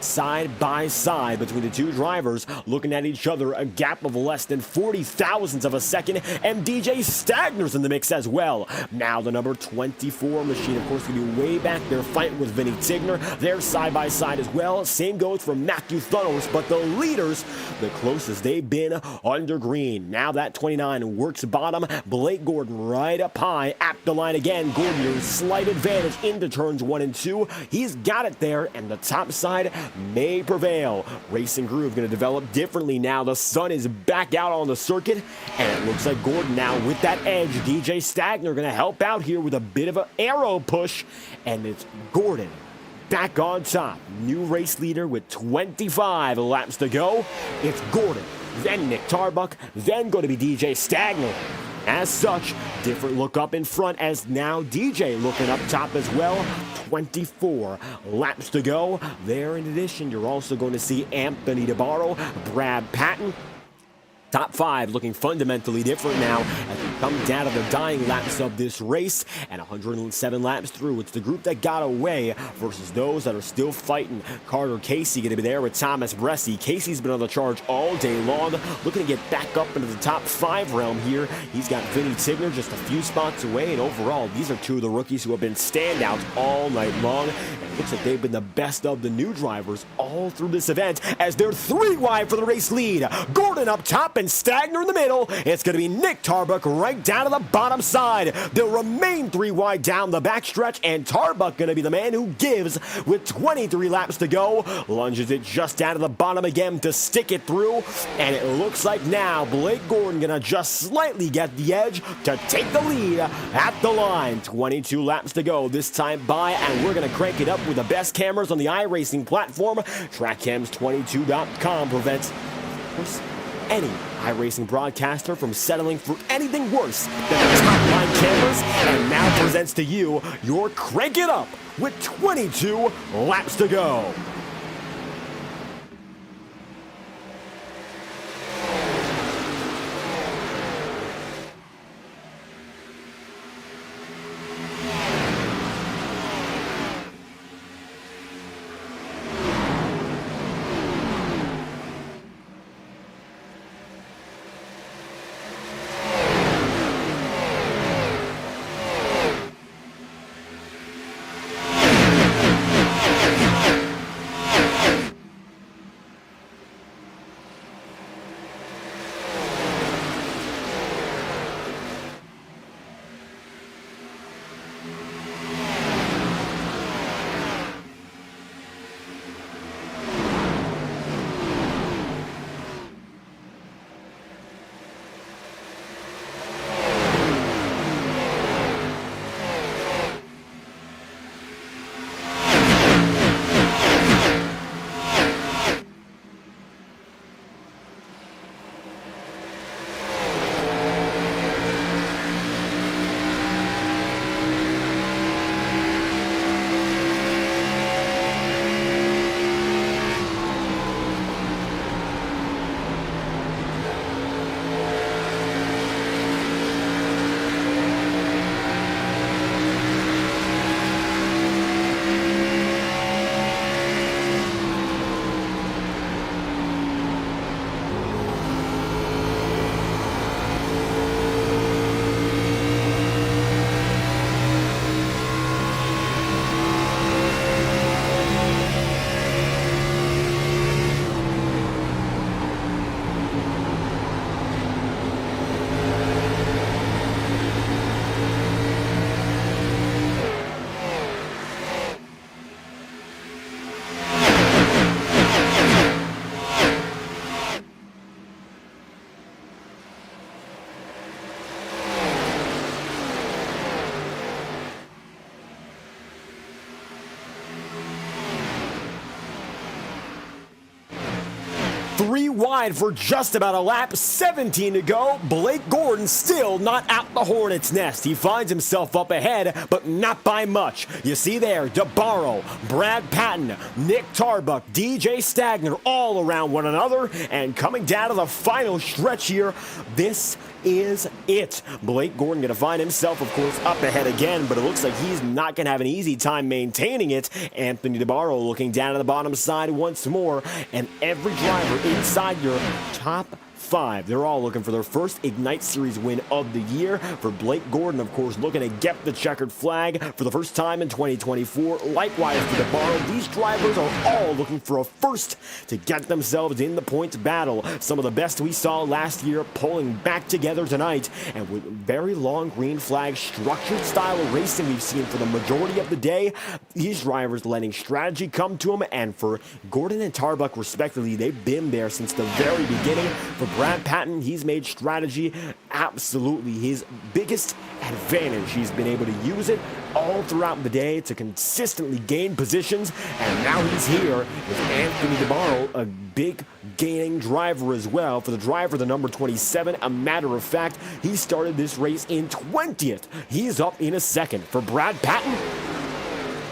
Side by side between the two drivers, looking at each other, a gap of less than 40 thousandths of a second, and DJ Stagner's in the mix as well. Now the number 24 machine, of course, going to be way back there fighting with Vinny Tigner. They're side by side as well. Same goes for Matthew Thunnels, but the leaders, the closest they've been under green. Now that 29 works bottom. Blake Gordon right up high at the line again. Gordon, your slight advantage into turns 1 and 2. He's got it there, and the top side may prevail. Racing groove going to develop differently now. The sun is back out on the circuit, and it looks like Gordon now with that edge. DJ Stagner going to help out here with a bit of an arrow push, and it's Gordon back on top. New race leader with 25 laps to go. It's Gordon, then Nick Tarbuck, then going to be DJ Stagner. As such, different look up in front as now DJ looking up top as well. 24 laps to go. There, in addition, you're also going to see Anthony DeBarro, Brad Patton. Top 5 looking fundamentally different now as we come down to the dying laps of this race, and 107 laps through. It's the group that got away versus those that are still fighting. Carter Casey going to be there with Thomas Bresci. Casey's been on the charge all day long, looking to get back up into the top 5 realm here. He's got Vinny Tigner just a few spots away, and overall, these are 2 of the rookies who have been standouts all night long. And it looks like they've been the best of the new drivers all through this event as they're 3 wide for the race lead. Gordon up top and Stagner in the middle. It's going to be Nick Tarbuck right down to the bottom side. They'll remain 3 wide down the backstretch, and Tarbuck going to be the man who gives with 23 laps to go. Lunges it just down to the bottom again to stick it through, and it looks like now Blake Gordon going to just slightly get the edge to take the lead at the line. 22 laps to go this time by, and we're going to crank it up with the best cameras on the iRacing platform. TrackCams22.com prevents any iRacing broadcaster from settling for anything worse than the top line cameras, and now presents to you your Crank It Up with 22 laps to go. 3 wide for just about a lap, 17 to go. Blake Gordon still not out the hornet's nest. He finds himself up ahead, but not by much. You see there, DeBarro, Brad Patton, Nick Tarbuck, DJ Stagner all around one another, and coming down to the final stretch here, this is it. Blake Gordon going to find himself, of course, up ahead again, but it looks like he's not going to have an easy time maintaining it. Anthony DeBarro looking down at the bottom side once more, and every driver inside your top 5. They're all looking for their first Ignite Series win of the year. For Blake Gordon, of course, looking to get the checkered flag for the first time in 2024. Likewise for DeBarro, these drivers are all looking for a first to get themselves in the points battle. Some of the best we saw last year pulling back together tonight, and with very long green flag structured style of racing we've seen for the majority of the day, these drivers letting strategy come to them, and for Gordon and Tarbuck respectively, they've been there since the very beginning. For Brad Patton, he's made strategy absolutely his biggest advantage. He's been able to use it all throughout the day to consistently gain positions, and now he's here with Anthony DeBarro, a big gaining driver as well. For the driver, the number 27, a matter of fact, he started this race in 20th. He's up in a second. For Brad Patton,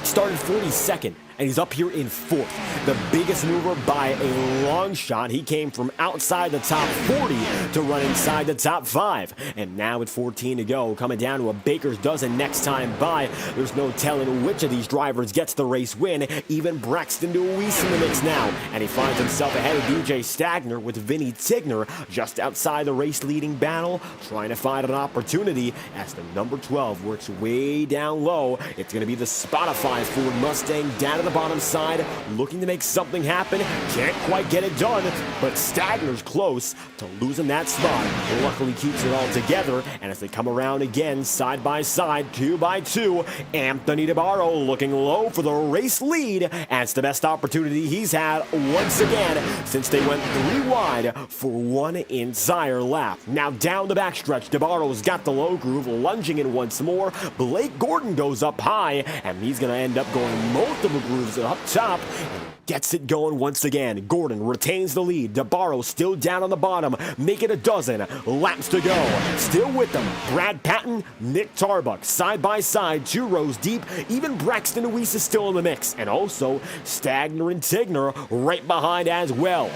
started 42nd. And he's up here in 4th. The biggest mover by a long shot. He came from outside the top 40 to run inside the top 5. And now with 14 to go, coming down to a baker's dozen next time by. There's no telling which of these drivers gets the race win. Even Braxton DeWeese in the mix now. And he finds himself ahead of DJ Stagner with Vinny Tigner just outside the race leading battle, trying to find an opportunity as the number 12 works way down low. It's going to be the Spotify Ford Mustang down to the bottom side, looking to make something happen. Can't quite get it done, but Stagner's close to losing that spot. Luckily keeps it all together, and as they come around again, side by side, 2 by 2, Anthony DeBarro looking low for the race lead, and it's the best opportunity he's had once again since they went 3 wide for one entire lap. Now down the backstretch, DeBarro's got the low groove, lunging in once more. Blake Gordon goes up high, and he's going to end up going multiple grooves up top and gets it going once again. Gordon retains the lead. DeBarro still down on the bottom. Make it a dozen laps to go. Still with them, Brad Patton, Nick Tarbuck, side by side, 2 rows deep. Even Braxton DeWeese is still in the mix. And also Stagner and Tigner right behind as well.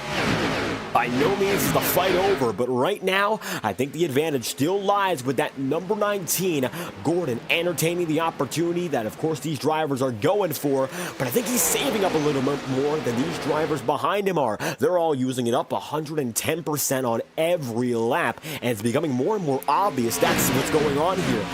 By no means is the fight over, but right now, I think the advantage still lies with that number 19, Gordon, entertaining the opportunity that, of course, these drivers are going for, but I think he's saving up a little bit more than these drivers behind him are. They're all using it up 110% on every lap, and it's becoming more and more obvious that's what's going on here.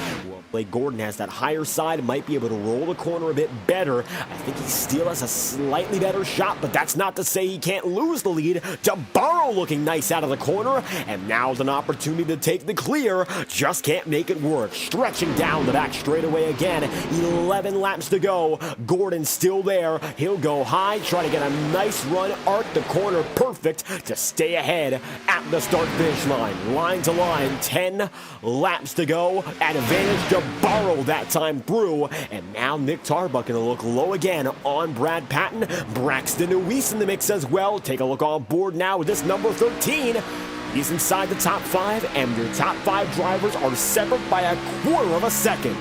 Blake Gordon has that higher side, might be able to roll the corner a bit better. I think he still has a slightly better shot, but that's not to say he can't lose the lead. DeBarro looking nice out of the corner, and now's an opportunity to take the clear. Just can't make it work. Stretching down the back straightaway again. 11 laps to go. Gordon still there. He'll go high, try to get a nice run, arc the corner perfect to stay ahead at the start-finish line. Line to line, 10 laps to go. At advantage, DeBarro that time through, and now Nick Tarbuck gonna look low again on Brad Patton. Braxton DeWeese in the mix as well. Take a look on board now with this number 13. He's inside the top 5, and your top 5 drivers are separate by a quarter of a second.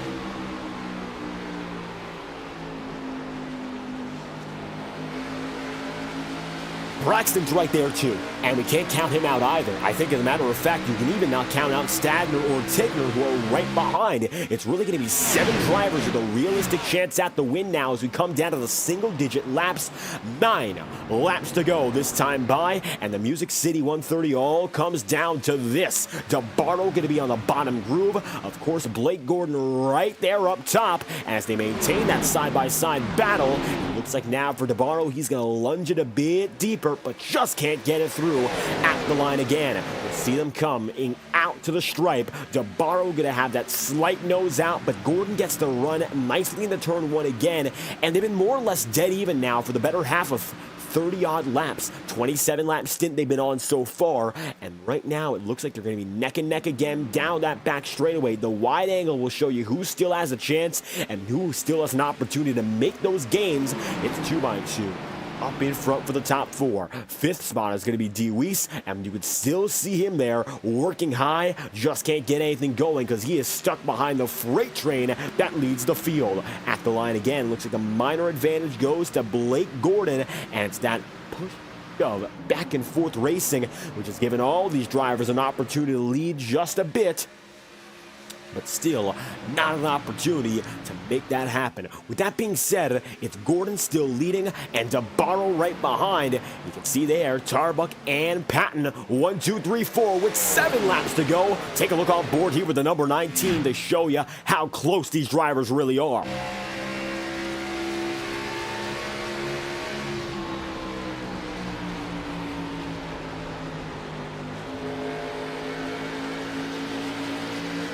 Braxton's right there too, and we can't count him out either. I think as a matter of fact, you can even not count out Stagner or Tigner, who are right behind. It's really going to be 7 drivers with a realistic chance at the win now as we come down to the single-digit laps. 9 laps to go this time by, and the Music City 130 all comes down to this. DeBarro going to be on the bottom groove. Of course, Blake Gordon right there up top as they maintain that side-by-side battle. It looks like now for DeBarro, he's going to lunge it a bit deeper, but just can't get it through at the line again. We'll see them coming out to the stripe. DeBarro gonna have that slight nose out, but Gordon gets to run nicely into turn 1 again, and they've been more or less dead even now for the better half of 30-odd laps. 27-lap stint they've been on so far, and right now it looks like they're going to be neck and neck again down that back straightaway. The wide angle will show you who still has a chance and who still has an opportunity to make those gains. It's 2 by 2. up in front for the top 4. 5th spot is going to be DeWeese, and you could still see him there working high, just can't get anything going because he is stuck behind the freight train that leads the field. At the line again, looks like a minor advantage goes to Blake Gordon, and it's that push of back and forth racing, which has given all these drivers an opportunity to lead just a bit, but still not an opportunity to make that happen. With that being said, it's Gordon still leading and DeBarro right behind. You can see there Tarbuck and Patton 1, 2, 3, 4 with 7 laps to go. Take a look on board here with the number 19 to show you how close these drivers really are.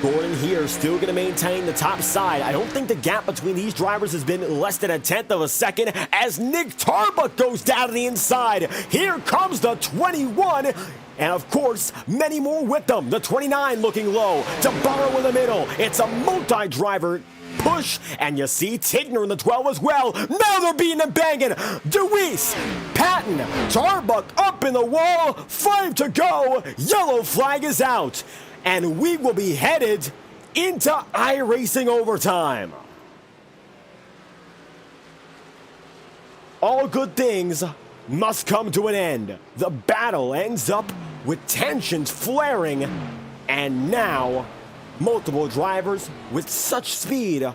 Gordon here still going to maintain the top side. I don't think the gap between these drivers has been less than 1/10 of a second as Nick Tarbuck goes down to the inside. Here comes the 21. And of course, many more with them. The 29 looking low. DeBarro in the middle. It's a multi-driver push. And you see Tigner in the 12 as well. Now they're beating and banging. DeWeese, Patton, Tarbuck up in the wall. 5 to go. Yellow flag is out. And we will be headed into iRacing overtime. All good things must come to an end. The battle ends up with tensions flaring, and now multiple drivers with such speed,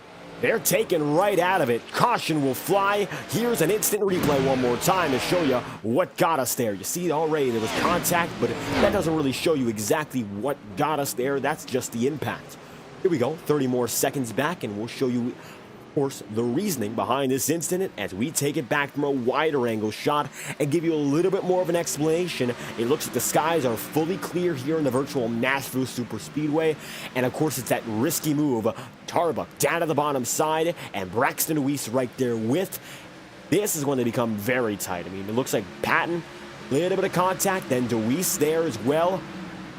they're taken right out of it. Caution will fly. Here's an instant replay one more time to show you what got us there. You see already there was contact, but that doesn't really show you exactly what got us there. That's just the impact. Here we go, 30 more seconds back, and we'll show you, of course, the reasoning behind this incident as we take it back from a wider angle shot and give you a little bit more of an explanation. It looks like the skies are fully clear here in the virtual Nashville SuperSpeedway, and of course it's that risky move. Tarbuck down to the bottom side, and Braxton Weiss right there with. This is going to become very tight. I mean, it looks like Patton, a little bit of contact, then DeWeese there as well.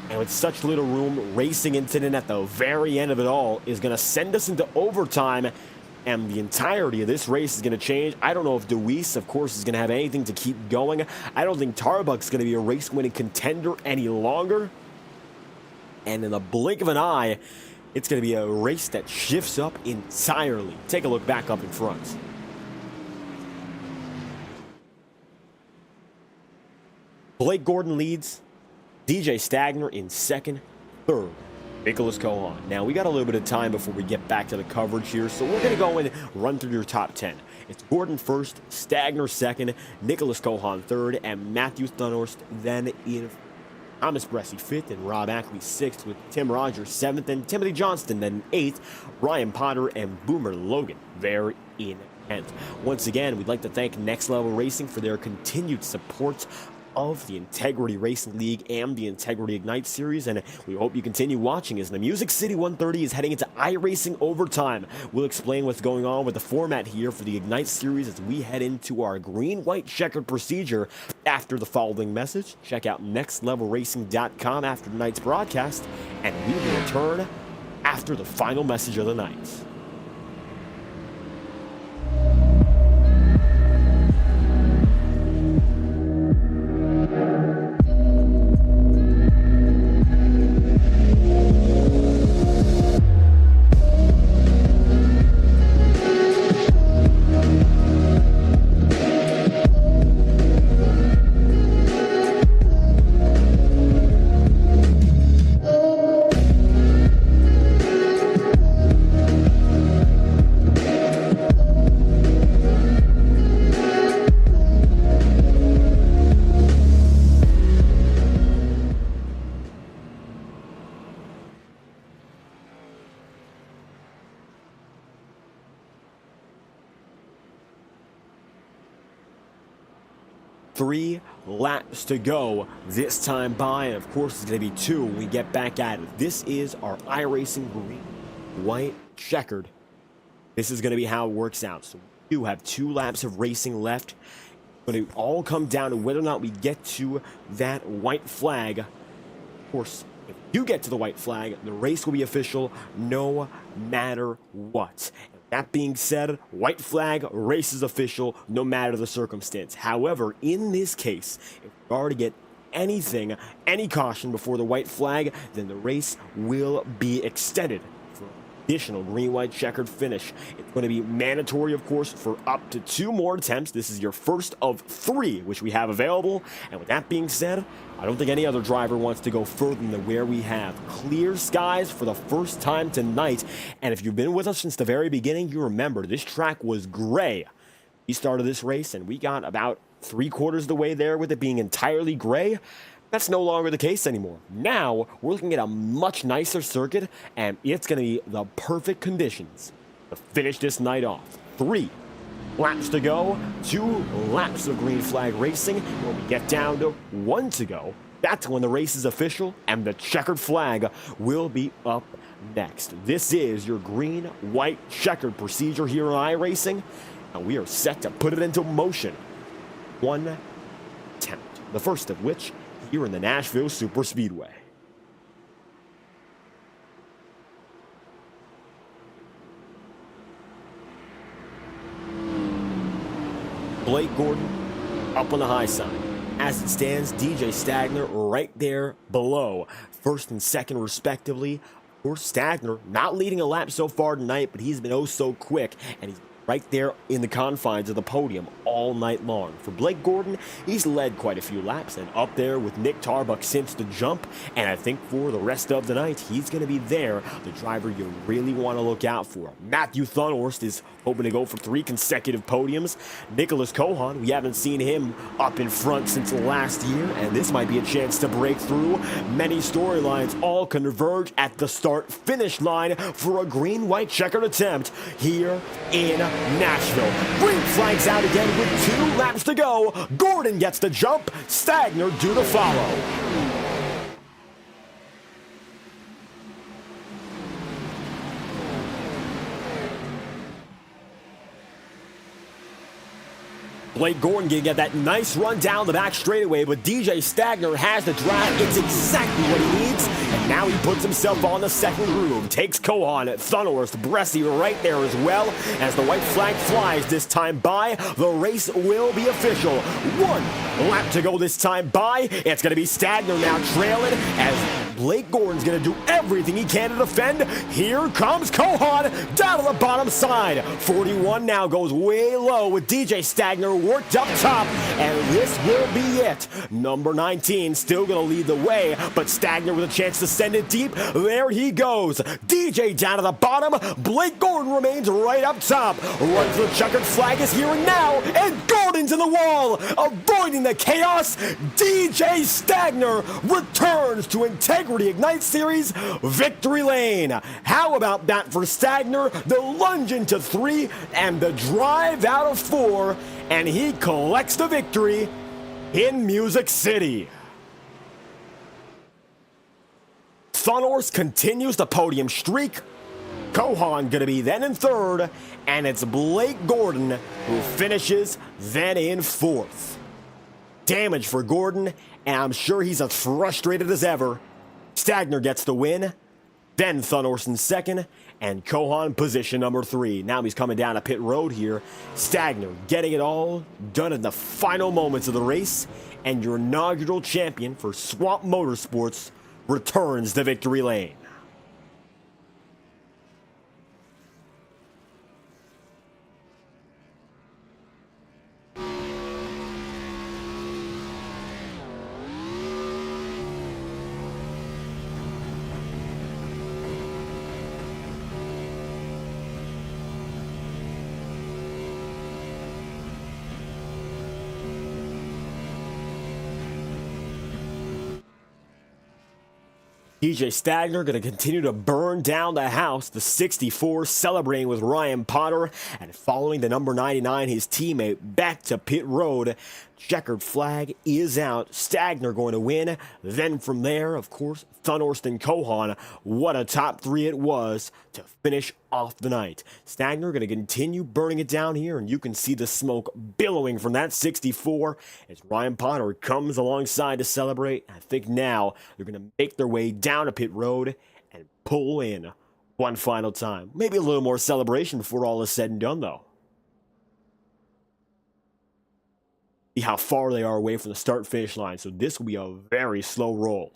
And with such little room, racing incident at the very end of it all is going to send us into overtime, and the entirety of this race is going to change. I don't know if DeWeese, of course, is going to have anything to keep going. I don't think Tarbuck's going to be a race-winning contender any longer. And in the blink of an eye, it's going to be a race that shifts up entirely. Take a look back up in front. Blake Gordon leads. DJ Stagner in second. Third, Nicholas Cohan. Now, we got a little bit of time before we get back to the coverage here, so we're going to go and run through your top 10. It's Gordon first, Stagner second, Nicholas Cohan third, and Matthew Thunhorst then in Thomas Bresci 5th, and Rob Ackley 6th, with Tim Rogers 7th, and Timothy Johnston then 8th, Ryan Potter and Boomer Logan there in 10th. Once again, we'd like to thank Next Level Racing for their continued support of the Integrity Racing League and the Integrity Ignite Series, and we hope you continue watching as the Music City 130 is heading into iRacing overtime. We'll explain what's going on with the format here for the Ignite Series as we head into our green-white checkered procedure after the following message. Check out nextlevelracing.com after tonight's broadcast, and we will return after the final message of the night. Three laps to go this time by, and of course it's going to be 2 when we get back at it. This is our iRacing green, white, checkered. This is going to be how it works out. So we do have 2 laps of racing left, but it all come down to whether or not we get to that white flag. Of course, if you get to the white flag, the race will be official no matter what. That being said, white flag, race is official, no matter the circumstance. However, in this case, if we are to get anything, any caution before the white flag, then the race will be extended for an additional green-white checkered finish. It's going to be mandatory, of course, for up to 2 more attempts. This is your first of 3, which we have available. And with that being said, I don't think any other driver wants to go further than where we have. Clear skies for the first time tonight. And if you've been with us since the very beginning, you remember this track was gray. We started this race and we got about 3/4 of the way there with it being entirely gray. That's no longer the case anymore. Now, we're looking at a much nicer circuit, and it's going to be the perfect conditions to finish this night off. 3 laps to go, 2 laps of green flag racing. When we get down to 1 to go, that's when the race is official, and the checkered flag will be up next. This is your green-white checkered procedure here in iRacing, and we are set to put it into motion. 1 attempt, the first of which here in the Nashville SuperSpeedway. Blake Gordon up on the high side. As it stands, DJ Stagner right there below, first and second respectively. Of course, Stagner not leading a lap so far tonight, but he's been oh so quick, and he's right there in the confines of the podium all night long. For Blake Gordon, he's led quite a few laps and up there with Nick Tarbuck since the jump, and I think for the rest of the night, he's going to be there, the driver you really want to look out for. Matthew Thunhorst is hoping to go for 3 consecutive podiums. Nicholas Cohan, we haven't seen him up in front since last year, and this might be a chance to break through. Many storylines all converge at the start-finish line for a green-white checkered attempt here in Nashville. Green flags out again with 2 laps to go. Gordon gets the jump. Stagner due to follow. Blake Gordon can get that nice run down the back straightaway, but DJ Stagner has the drive. It's exactly what he needs, and now he puts himself on the second groove. Takes Cohan, Thunhorst, Bressie right there as well. As the white flag flies this time by, the race will be official. 1 lap to go this time by. It's going to be Stagner now trailing as Blake Gordon's going to do everything he can to defend. Here comes Cohan down to the bottom side. 41 now goes way low with DJ Stagner worked up top, and this will be it. Number 19 still going to lead the way, but Stagner with a chance to send it deep. There he goes. DJ down to the bottom. Blake Gordon remains right up top. Run for the checkered flag is here and now, and Gordon's in the wall. Avoiding the chaos, DJ Stagner returns to Integrity Ignite Series victory lane. How about that for Stagner? The lunge into 3 and the drive out of 4, and he collects the victory in Music City. Thunhorst continues the podium streak. Cohan going to be then in 3rd, and it's Blake Gordon who finishes then in 4th. Damage for Gordon, and I'm sure he's as frustrated as ever. Stagner gets the win, then Thunhorst in 2nd, and Cohan position number 3. Now he's coming down a pit road here. Stagner getting it all done in the final moments of the race, and your inaugural champion for Swamp Motorsports returns to victory lane. DJ Stagner going to continue to burn down the house, the 64, celebrating with Ryan Potter, and following the number 99, his teammate, back to pit road. Checkered flag is out. Stagner going to win. Then from there, of course, Thunhorst and Cohan. What a top 3 it was to finish off the night. Stagner going to continue burning it down here, and you can see the smoke billowing from that 64 as Ryan Potter comes alongside to celebrate. I think now they're going to make their way down to pit road and pull in one final time. Maybe a little more celebration before all is said and done, though. See how far they are away from the start-finish line, so this will be a very slow roll.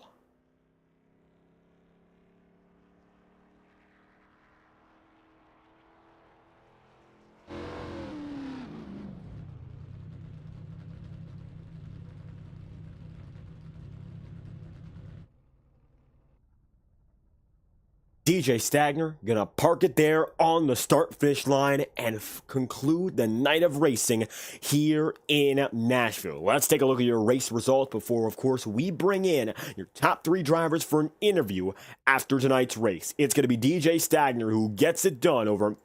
DJ Stagner gonna park it there on the start-finish line and conclude the night of racing here in Nashville. Let's take a look at your race results before, of course, we bring in your top 3 drivers for an interview after tonight's race. It's gonna be DJ Stagner who gets it done over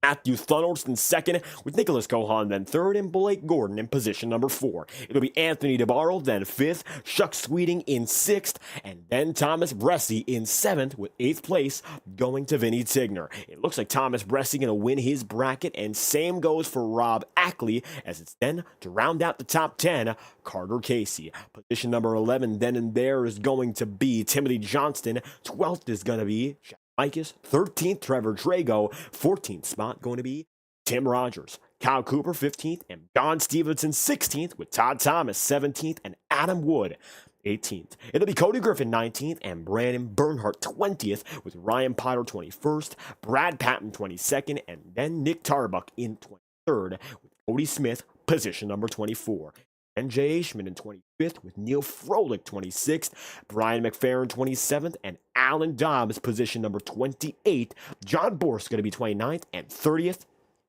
Matthew Thunholtz in second, with Nicholas Cohan then third, and Blake Gordon in position number 4. It'll be Anthony DeBarrel then 5th, Chuck Sweeting in 6th, and then Thomas Bressi in 7th, with 8th place going to Vinny Tigner. It looks like Thomas Bressi going to win his bracket, and same goes for Rob Ackley, as it's then to round out the top 10, Carter Casey. Position number 11 then and there is going to be Timothy Johnston. 12th is going to be Micus, 13th, Trevor Drago, 14th spot going to be Tim Rogers, Kyle Cooper, 15th, and John Stevenson, 16th, with Todd Thomas, 17th, and Adam Wood, 18th. It'll be Cody Griffin, 19th, and Brandon Bernhardt, 20th, with Ryan Potter, 21st, Brad Patton, 22nd, and then Nick Tarbuck in 23rd, with Cody Smith, position number 24. And Jay Ashman in 25th, with Neil Froelich 26th, Brian McFerrin 27th, and Alan Dobbs position number 28. John Borst going to be 29th, and 30th,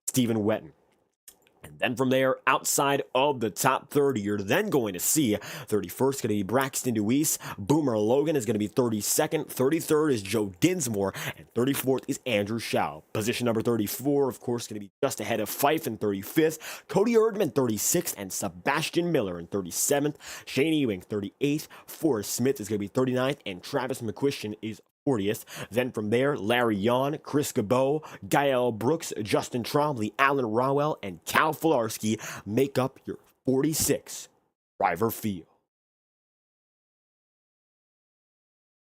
Stephen Wetton. And then from there, outside of the top 30, you're then going to see 31st going to be Braxton Deweese. Boomer Logan is going to be 32nd. 33rd is Joe Dinsmore. And 34th is Andrew Shaw. Position number 34, of course, going to be just ahead of Fife in 35th. Cody Erdman, 36th. And Sebastian Miller in 37th. Shane Ewing, 38th. Forrest Smith is going to be 39th. And Travis McQuistion is 40th. Then from there, Larry Yon, Chris Gabot, Gael Brooks, Justin Trombley, Alan Rowell, and Cal Filarski make up your 46 driver field.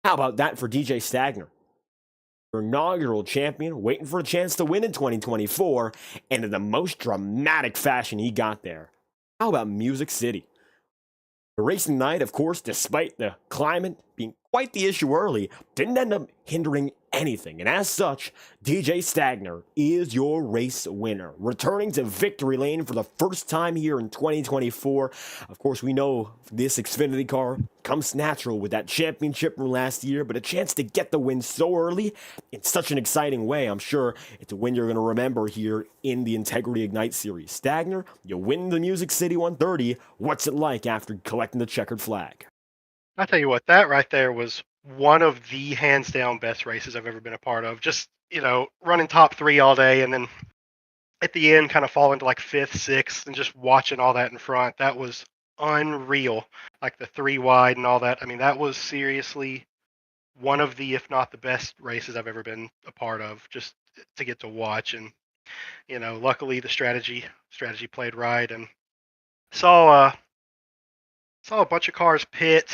How about that for DJ Stagner? Your inaugural champion, waiting for a chance to win in 2024, and in the most dramatic fashion he got there. How about Music City? The racing night, of course, despite the climate being quite the issue early, didn't end up hindering anything. And as such, DJ Stagner is your race winner, returning to victory lane for the first time here in 2024. Of course, we know this Xfinity car comes natural with that championship from last year, but a chance to get the win so early in such an exciting way, I'm sure it's a win you're going to remember here in the Integrity Ignite Series. Stagner, you win the Music City 130. What's it like after collecting the checkered flag? I tell you what, that right there was one of the hands down best races I've ever been a part of. Just, running top 3 all day and then at the end kind of fall into like 5th, 6th and just watching all that in front. That was unreal. Like the 3 wide and all that. I mean, that was seriously one of the, if not the best races I've ever been a part of, just to get to watch. And, luckily the strategy played right, and saw a bunch of cars pit.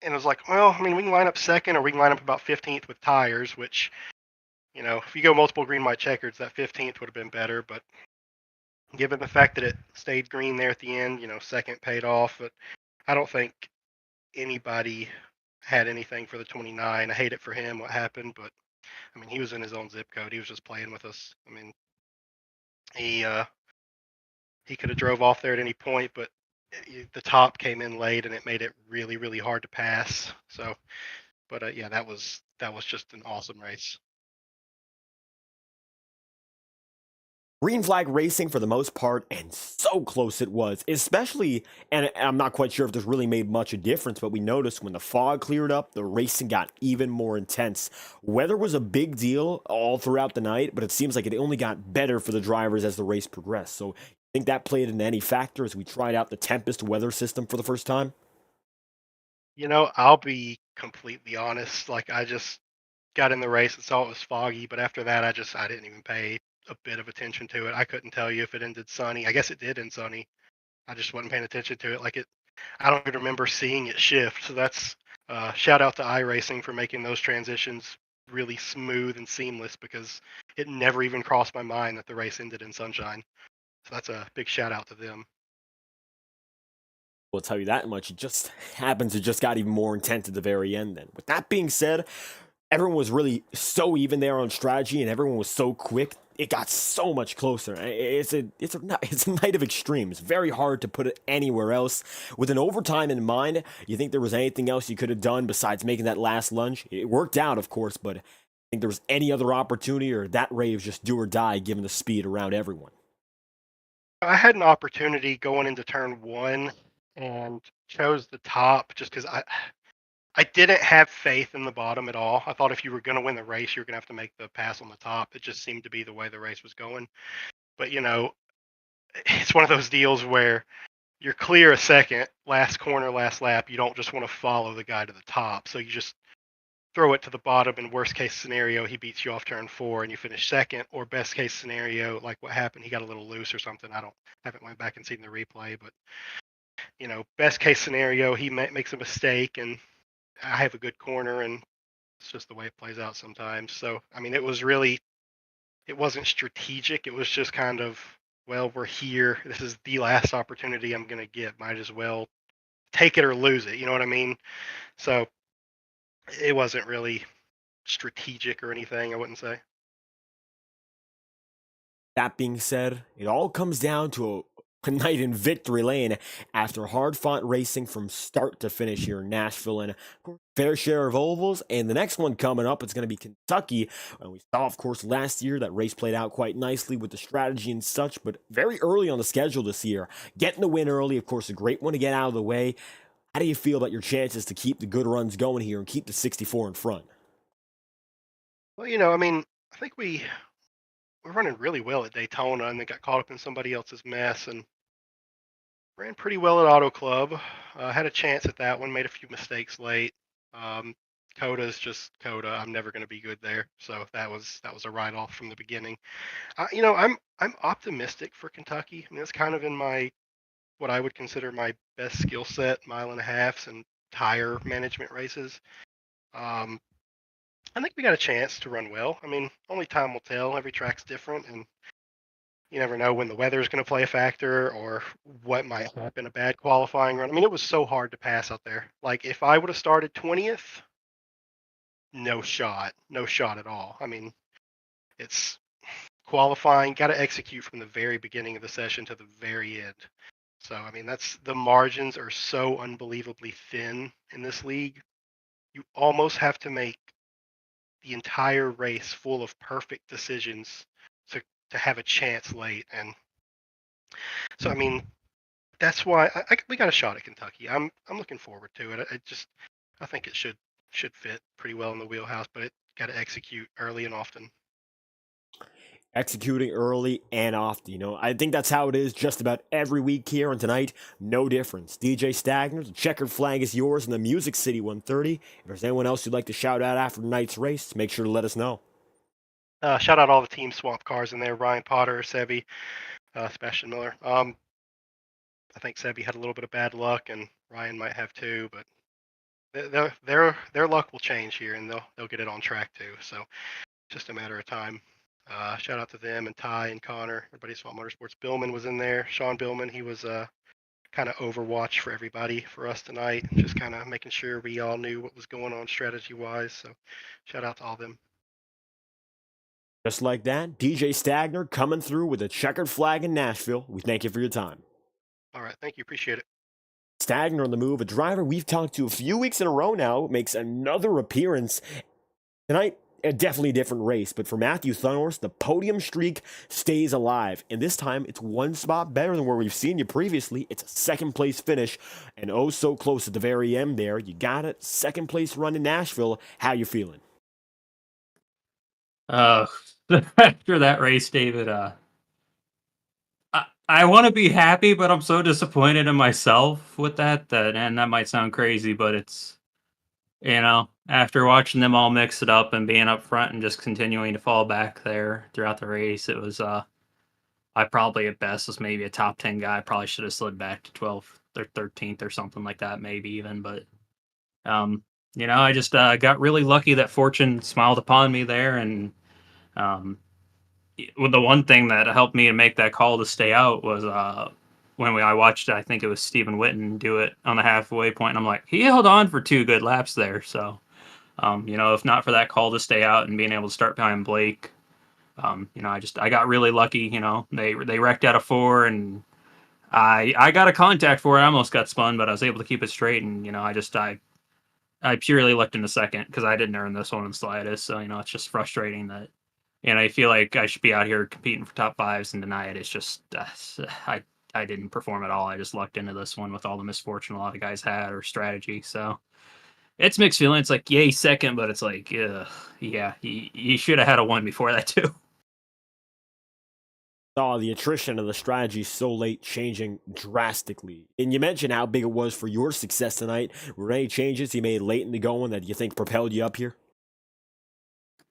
And it was like, well, I mean, we can line up second or we can line up about 15th with tires, which, if you go multiple green, white, checkers, that 15th would have been better. But given the fact that it stayed green there at the end, second paid off. But I don't think anybody had anything for the 29. I hate it for him, what happened. But, I mean, he was in his own zip code. He was just playing with us. I mean, he could have drove off there at any point, but the top came in late and it made it really, really hard to pass. So, but yeah, that was just an awesome race. Green flag racing for the most part, and so close it was, especially, and I'm not quite sure if this really made much of a difference, but we noticed when the fog cleared up, the racing got even more intense. Weather was a big deal all throughout the night, but it seems like it only got better for the drivers as the race progressed. So I think that played into any factor as we tried out the Tempest weather system for the first time? I'll be completely honest. Like, I just got in the race and saw it was foggy, but after that, I didn't even pay a bit of attention to it. I couldn't tell you if it ended sunny. I guess it did end sunny. I just wasn't paying attention to it. I don't even remember seeing it shift. So that's shout out to iRacing for making those transitions really smooth and seamless because it never even crossed my mind that the race ended in sunshine. So that's a big shout out to them. We'll tell you that much. It just happens. It just got even more intense at the very end. Then, with that being said, everyone was really so even there on strategy, and everyone was so quick. It got so much closer. It's a night of extremes. Very hard to put it anywhere else. With an overtime in mind, you think there was anything else you could have done besides making that last lunge? It worked out, of course, but I think there was any other opportunity, or that race was just do or die given the speed around everyone. I had an opportunity going into turn one and chose the top just because I didn't have faith in the bottom at all. I thought if you were going to win the race, you were going to have to make the pass on the top. It just seemed to be the way the race was going. But, it's one of those deals where you're clear a second, last corner, last lap. You don't just want to follow the guy to the top. So you just throw it to the bottom. In worst case scenario, he beats you off turn four and you finish second. Or best case scenario, like what happened, he got a little loose or something. Haven't went back and seen the replay, but best case scenario, he makes a mistake and I have a good corner, and it's just the way it plays out sometimes. So, I mean, it wasn't strategic. It was just kind of, well, we're here. This is the last opportunity I'm going to get. Might as well take it or lose it. You know what I mean? So it wasn't really strategic or anything, I wouldn't say. That being said, it all comes down to a night in victory lane after hard-fought racing from start to finish here in Nashville, and fair share of ovals. And the next one coming up, it's going to be Kentucky. And we saw, of course, last year that race played out quite nicely with the strategy and such, but very early on the schedule this year. Getting the win early, of course, a great one to get out of the way. How do you feel about your chances to keep the good runs going here and keep the 64 in front? Well, I mean, I think we're running really well at Daytona, and then got caught up in somebody else's mess and ran pretty well at Auto Club. Had a chance at that one, made a few mistakes late. Um, Coda's just Coda. I'm never going to be good there, so that was a write off from the beginning. I'm optimistic for Kentucky. I mean, it's kind of in my what I would consider my best skill set, mile and a halfs and tire management races. Um, I think we got a chance to run well. I mean, only time will tell. Every track's different, and you never know when the weather is going to play a factor or what might happen a bad qualifying run. I mean, it was so hard to pass out there. Like if I would have started 20th, no shot at all. I mean, it's qualifying, got to execute from the very beginning of the session to the very end. So, I mean, the margins are so unbelievably thin in this league. You almost have to make the entire race full of perfect decisions to have a chance late. And so, I mean, that's why we got a shot at Kentucky. I'm looking forward to it. I think it should fit pretty well in the wheelhouse, but it got to execute early and often. Executing early and often. I think that's how it is just about every week here, and tonight, no difference. DJ Stagner, the checkered flag is yours in the Music City 130. If there's anyone else you'd like to shout out after tonight's race, make sure to let us know. Shout out all the Team Swamp cars in there: Ryan Potter, Sebi, Sebastian Miller. I think Sebi had a little bit of bad luck, and Ryan might have too, but their luck will change here, and they'll get it on track too. So just a matter of time. Shout out to them and Ty and Connor, everybody Swamp Motorsports. Billman was in there. Sean Billman, he was kind of overwatch for everybody for us tonight, just kind of making sure we all knew what was going on strategy wise. So shout out to all them. Just like that, DJ Stagner coming through with a checkered flag in Nashville. We thank you for your time. All right, thank you, appreciate it. Stagner on the move, a driver we've talked to a few weeks in a row now, makes another appearance tonight. A definitely different race, but for Matthew Thunhorse, the podium streak stays alive. And this time, it's one spot better than where we've seen you previously. It's a second place finish, and oh so close at the very end there. You got it. Second place run in Nashville. How you feeling? After that race, David, I want to be happy, but I'm so disappointed in myself with and that might sound crazy, but it's, after watching them all mix it up and being up front and just continuing to fall back there throughout the race, it was, I probably at best was maybe a top 10 guy. Probably should have slid back to 12th or 13th or something like that, maybe even, but, I just got really lucky that fortune smiled upon me there, and um, well, the one thing that helped me to make that call to stay out was when I watched, I think it was Stephen Witten do it on the halfway point, and I'm like, he held on for 2 good laps there. So, if not for that call to stay out and being able to start behind Blake, I got really lucky. They wrecked out of 4, and I got a contact for it. I almost got spun, but I was able to keep it straight, and I purely looked in the second because I didn't earn this one in the slightest. So it's just frustrating that I feel like I should be out here competing for top fives and deny it. It's just I didn't perform at all. I just lucked into this one with all the misfortune a lot of guys had or strategy. So it's mixed feeling. It's like yay second, but it's like yeah, he should have had a 1 before that too. Saw the attrition of the strategy so late changing drastically. And you mentioned how big it was for your success tonight. Were there any changes you made late in the going that you think propelled you up here?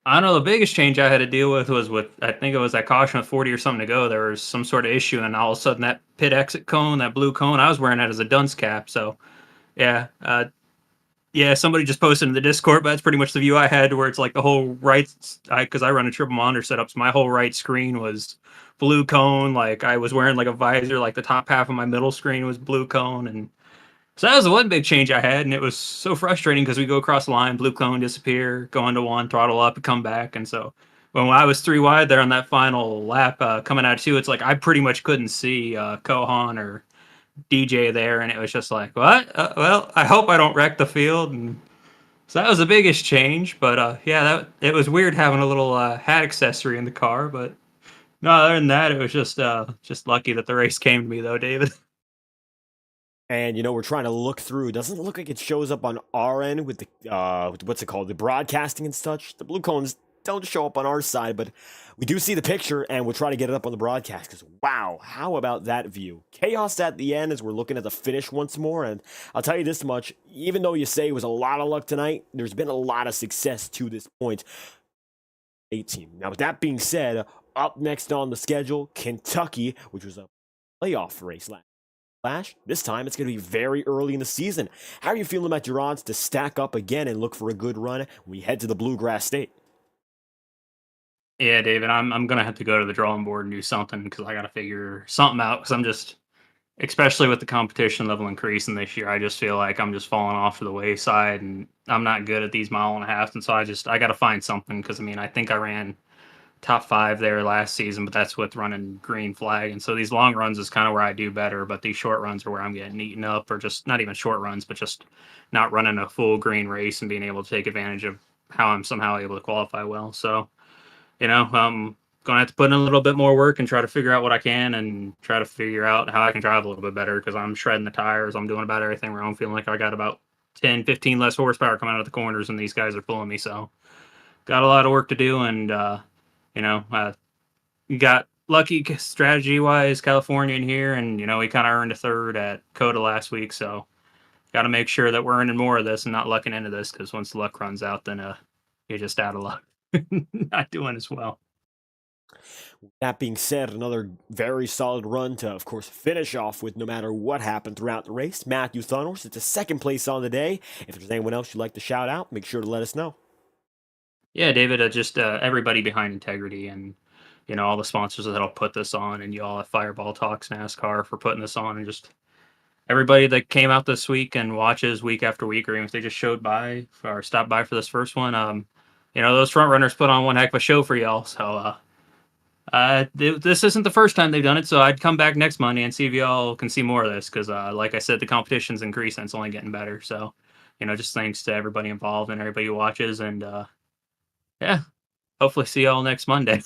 I don't know. The biggest change I had to deal with was with, I think it was that caution with 40 or something to go. There was some sort of issue, and all of a sudden that pit exit cone, that blue cone, I was wearing that as a dunce cap. So yeah, yeah, somebody just posted in the Discord, but that's pretty much the view I had, where it's like the whole right, because I run a triple monitor setup, so my whole right screen was blue cone. Like I was wearing like a visor, like the top half of my middle screen was blue cone, and so that was the one big change I had, and it was so frustrating because we go across the line, blue cone disappear, go into 1, throttle up, and come back, and so when I was 3 wide there on that final lap coming out of 2, it's like I pretty much couldn't see Kohan or DJ there, and it was just like, what? Well, I hope I don't wreck the field, and so that was the biggest change. But yeah, it was weird having a little hat accessory in the car, but no, other than that, it was just lucky that the race came to me though, David. And we're trying to look through. It doesn't look like it shows up on our end with the what's it called, the broadcasting and such. The blue cones don't show up on our side, but we do see the picture, and we'll try to get it up on the broadcast. Because wow, how about that view? Chaos at the end as we're looking at the finish once more. And I'll tell you this much: even though you say it was a lot of luck tonight, there's been a lot of success to this point. 18. Now, with that being said, up next on the schedule, Kentucky, which was a playoff race last. This time it's going to be very early in the season. How are you feeling about your odds to stack up again and look for a good run when we head to the Bluegrass State? Yeah, David, I'm gonna have to go to the drawing board and do something because I got to figure something out. Because I'm just, especially with the competition level increasing this year, I just feel like I'm just falling off to the wayside, and I'm not good at these mile and a half. And so I got to find something because I think I ran top 5 there last season, but that's with running green flag. And so these long runs is kind of where I do better, but these short runs are where I'm getting eaten up, or just not even short runs, but just not running a full green race and being able to take advantage of how I'm somehow able to qualify well. So I'm gonna have to put in a little bit more work and try to figure out what I can and try to figure out how I can drive a little bit better because I'm shredding the tires. I'm doing about everything where I'm feeling like I got about 10, 15 less horsepower coming out of the corners, and these guys are pulling me. So got a lot of work to do, and got lucky strategy wise, California in here, and we kind of earned a third at Coda last week. So got to make sure that we're earning more of this and not lucking into this, because once the luck runs out, then you're just out of luck. Not doing as well. That being said, another very solid run to, of course, finish off with no matter what happened throughout the race. Matthew Thunhorse, it's a second place on the day. If there's anyone else you'd like to shout out, make sure to let us know. Yeah, David, just everybody behind Integrity, and all the sponsors that'll put this on, and you all at Fireball Talks NASCAR for putting this on, and just everybody that came out this week and watches week after week, or even if they just showed by or stopped by for this first one. Those front runners put on one heck of a show for y'all. So this isn't the first time they've done it, so I'd come back next Monday and see if y'all can see more of this, because like I said, the competition's increasing, it's only getting better. So just thanks to everybody involved and everybody who watches, and yeah, hopefully see y'all next Monday.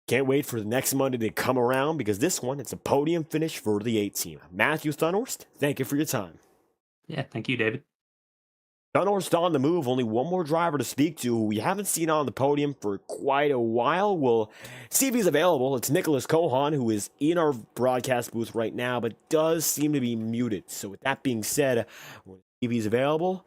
Can't wait for the next Monday to come around, because this one, it's a podium finish for the 8 team. Matthew Thunhorst, thank you for your time. Yeah, thank you, David. Thunhorst on the move, only one more driver to speak to who we haven't seen on the podium for quite a while. We'll see if he's available. It's Nicholas Kohan, who is in our broadcast booth right now, but does seem to be muted. So with that being said, we'll see if he's available.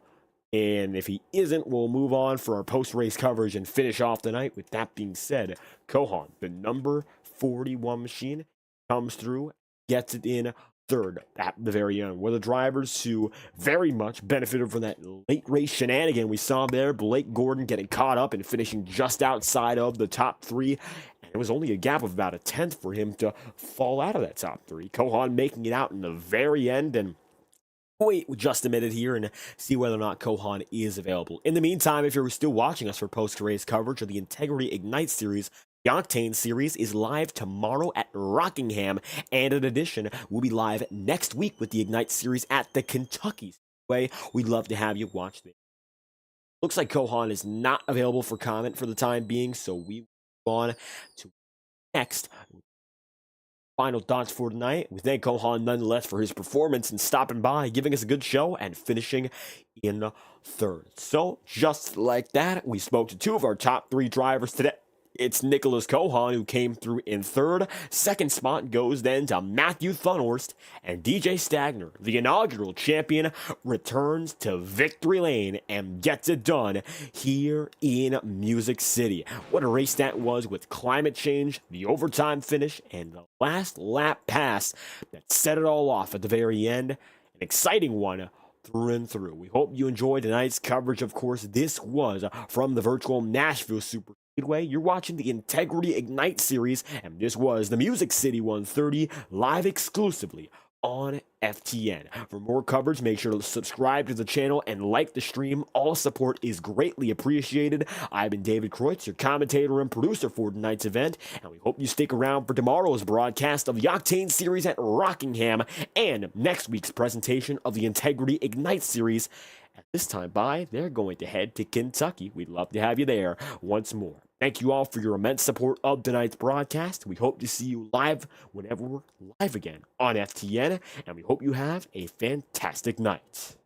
And if he isn't, we'll move on for our post-race coverage and finish off the night. With that being said, Kohan, the number 41 machine, comes through, gets it in third at the very end. Were the drivers who very much benefited from that late race shenanigan we saw there. Blake Gordon getting caught up and finishing just outside of the top three. And it was only a gap of about a tenth for him to fall out of that top three. Kohan making it out in the very end, and wait just a minute here and see whether or not Kohan is available. In the meantime, if you're still watching us for post-race coverage of the Integrity Ignite Series, the Octane Series is live tomorrow at Rockingham, and in addition, we'll be live next week with the Ignite Series at the Kentucky Speedway. We'd love to have you watch this. Looks like Kohan is not available for comment for the time being, so we move on to next. Final thoughts for tonight. We thank Kohan nonetheless for his performance and stopping by, giving us a good show, and finishing in third. So, just like that, we spoke to two of our top three drivers today. It's Nicholas Kohan who came through in third. Second spot goes then to Matthew Thunhorst, and DJ Stagner, the inaugural champion, returns to victory lane and gets it done here in Music City. What a race that was, with climate change, the overtime finish, and the last lap pass that set it all off at the very end. An exciting one through and through. We hope you enjoyed tonight's coverage. Of course, this was from the virtual Nashville SuperSpeedway. You're watching the Integrity Ignite Series, and this was the Music City 130, live exclusively on FTN. For more coverage, make sure to subscribe to the channel and like the stream. All support is greatly appreciated. I've been David Kreutz, your commentator and producer for tonight's event, and we hope you stick around for tomorrow's broadcast of the Octane Series at Rockingham and next week's presentation of the Integrity Ignite Series. At this time they're going to head to Kentucky. We'd love to have you there once more. Thank you all for your immense support of tonight's broadcast. We hope to see you live whenever we're live again on FTN, and we hope you have a fantastic night.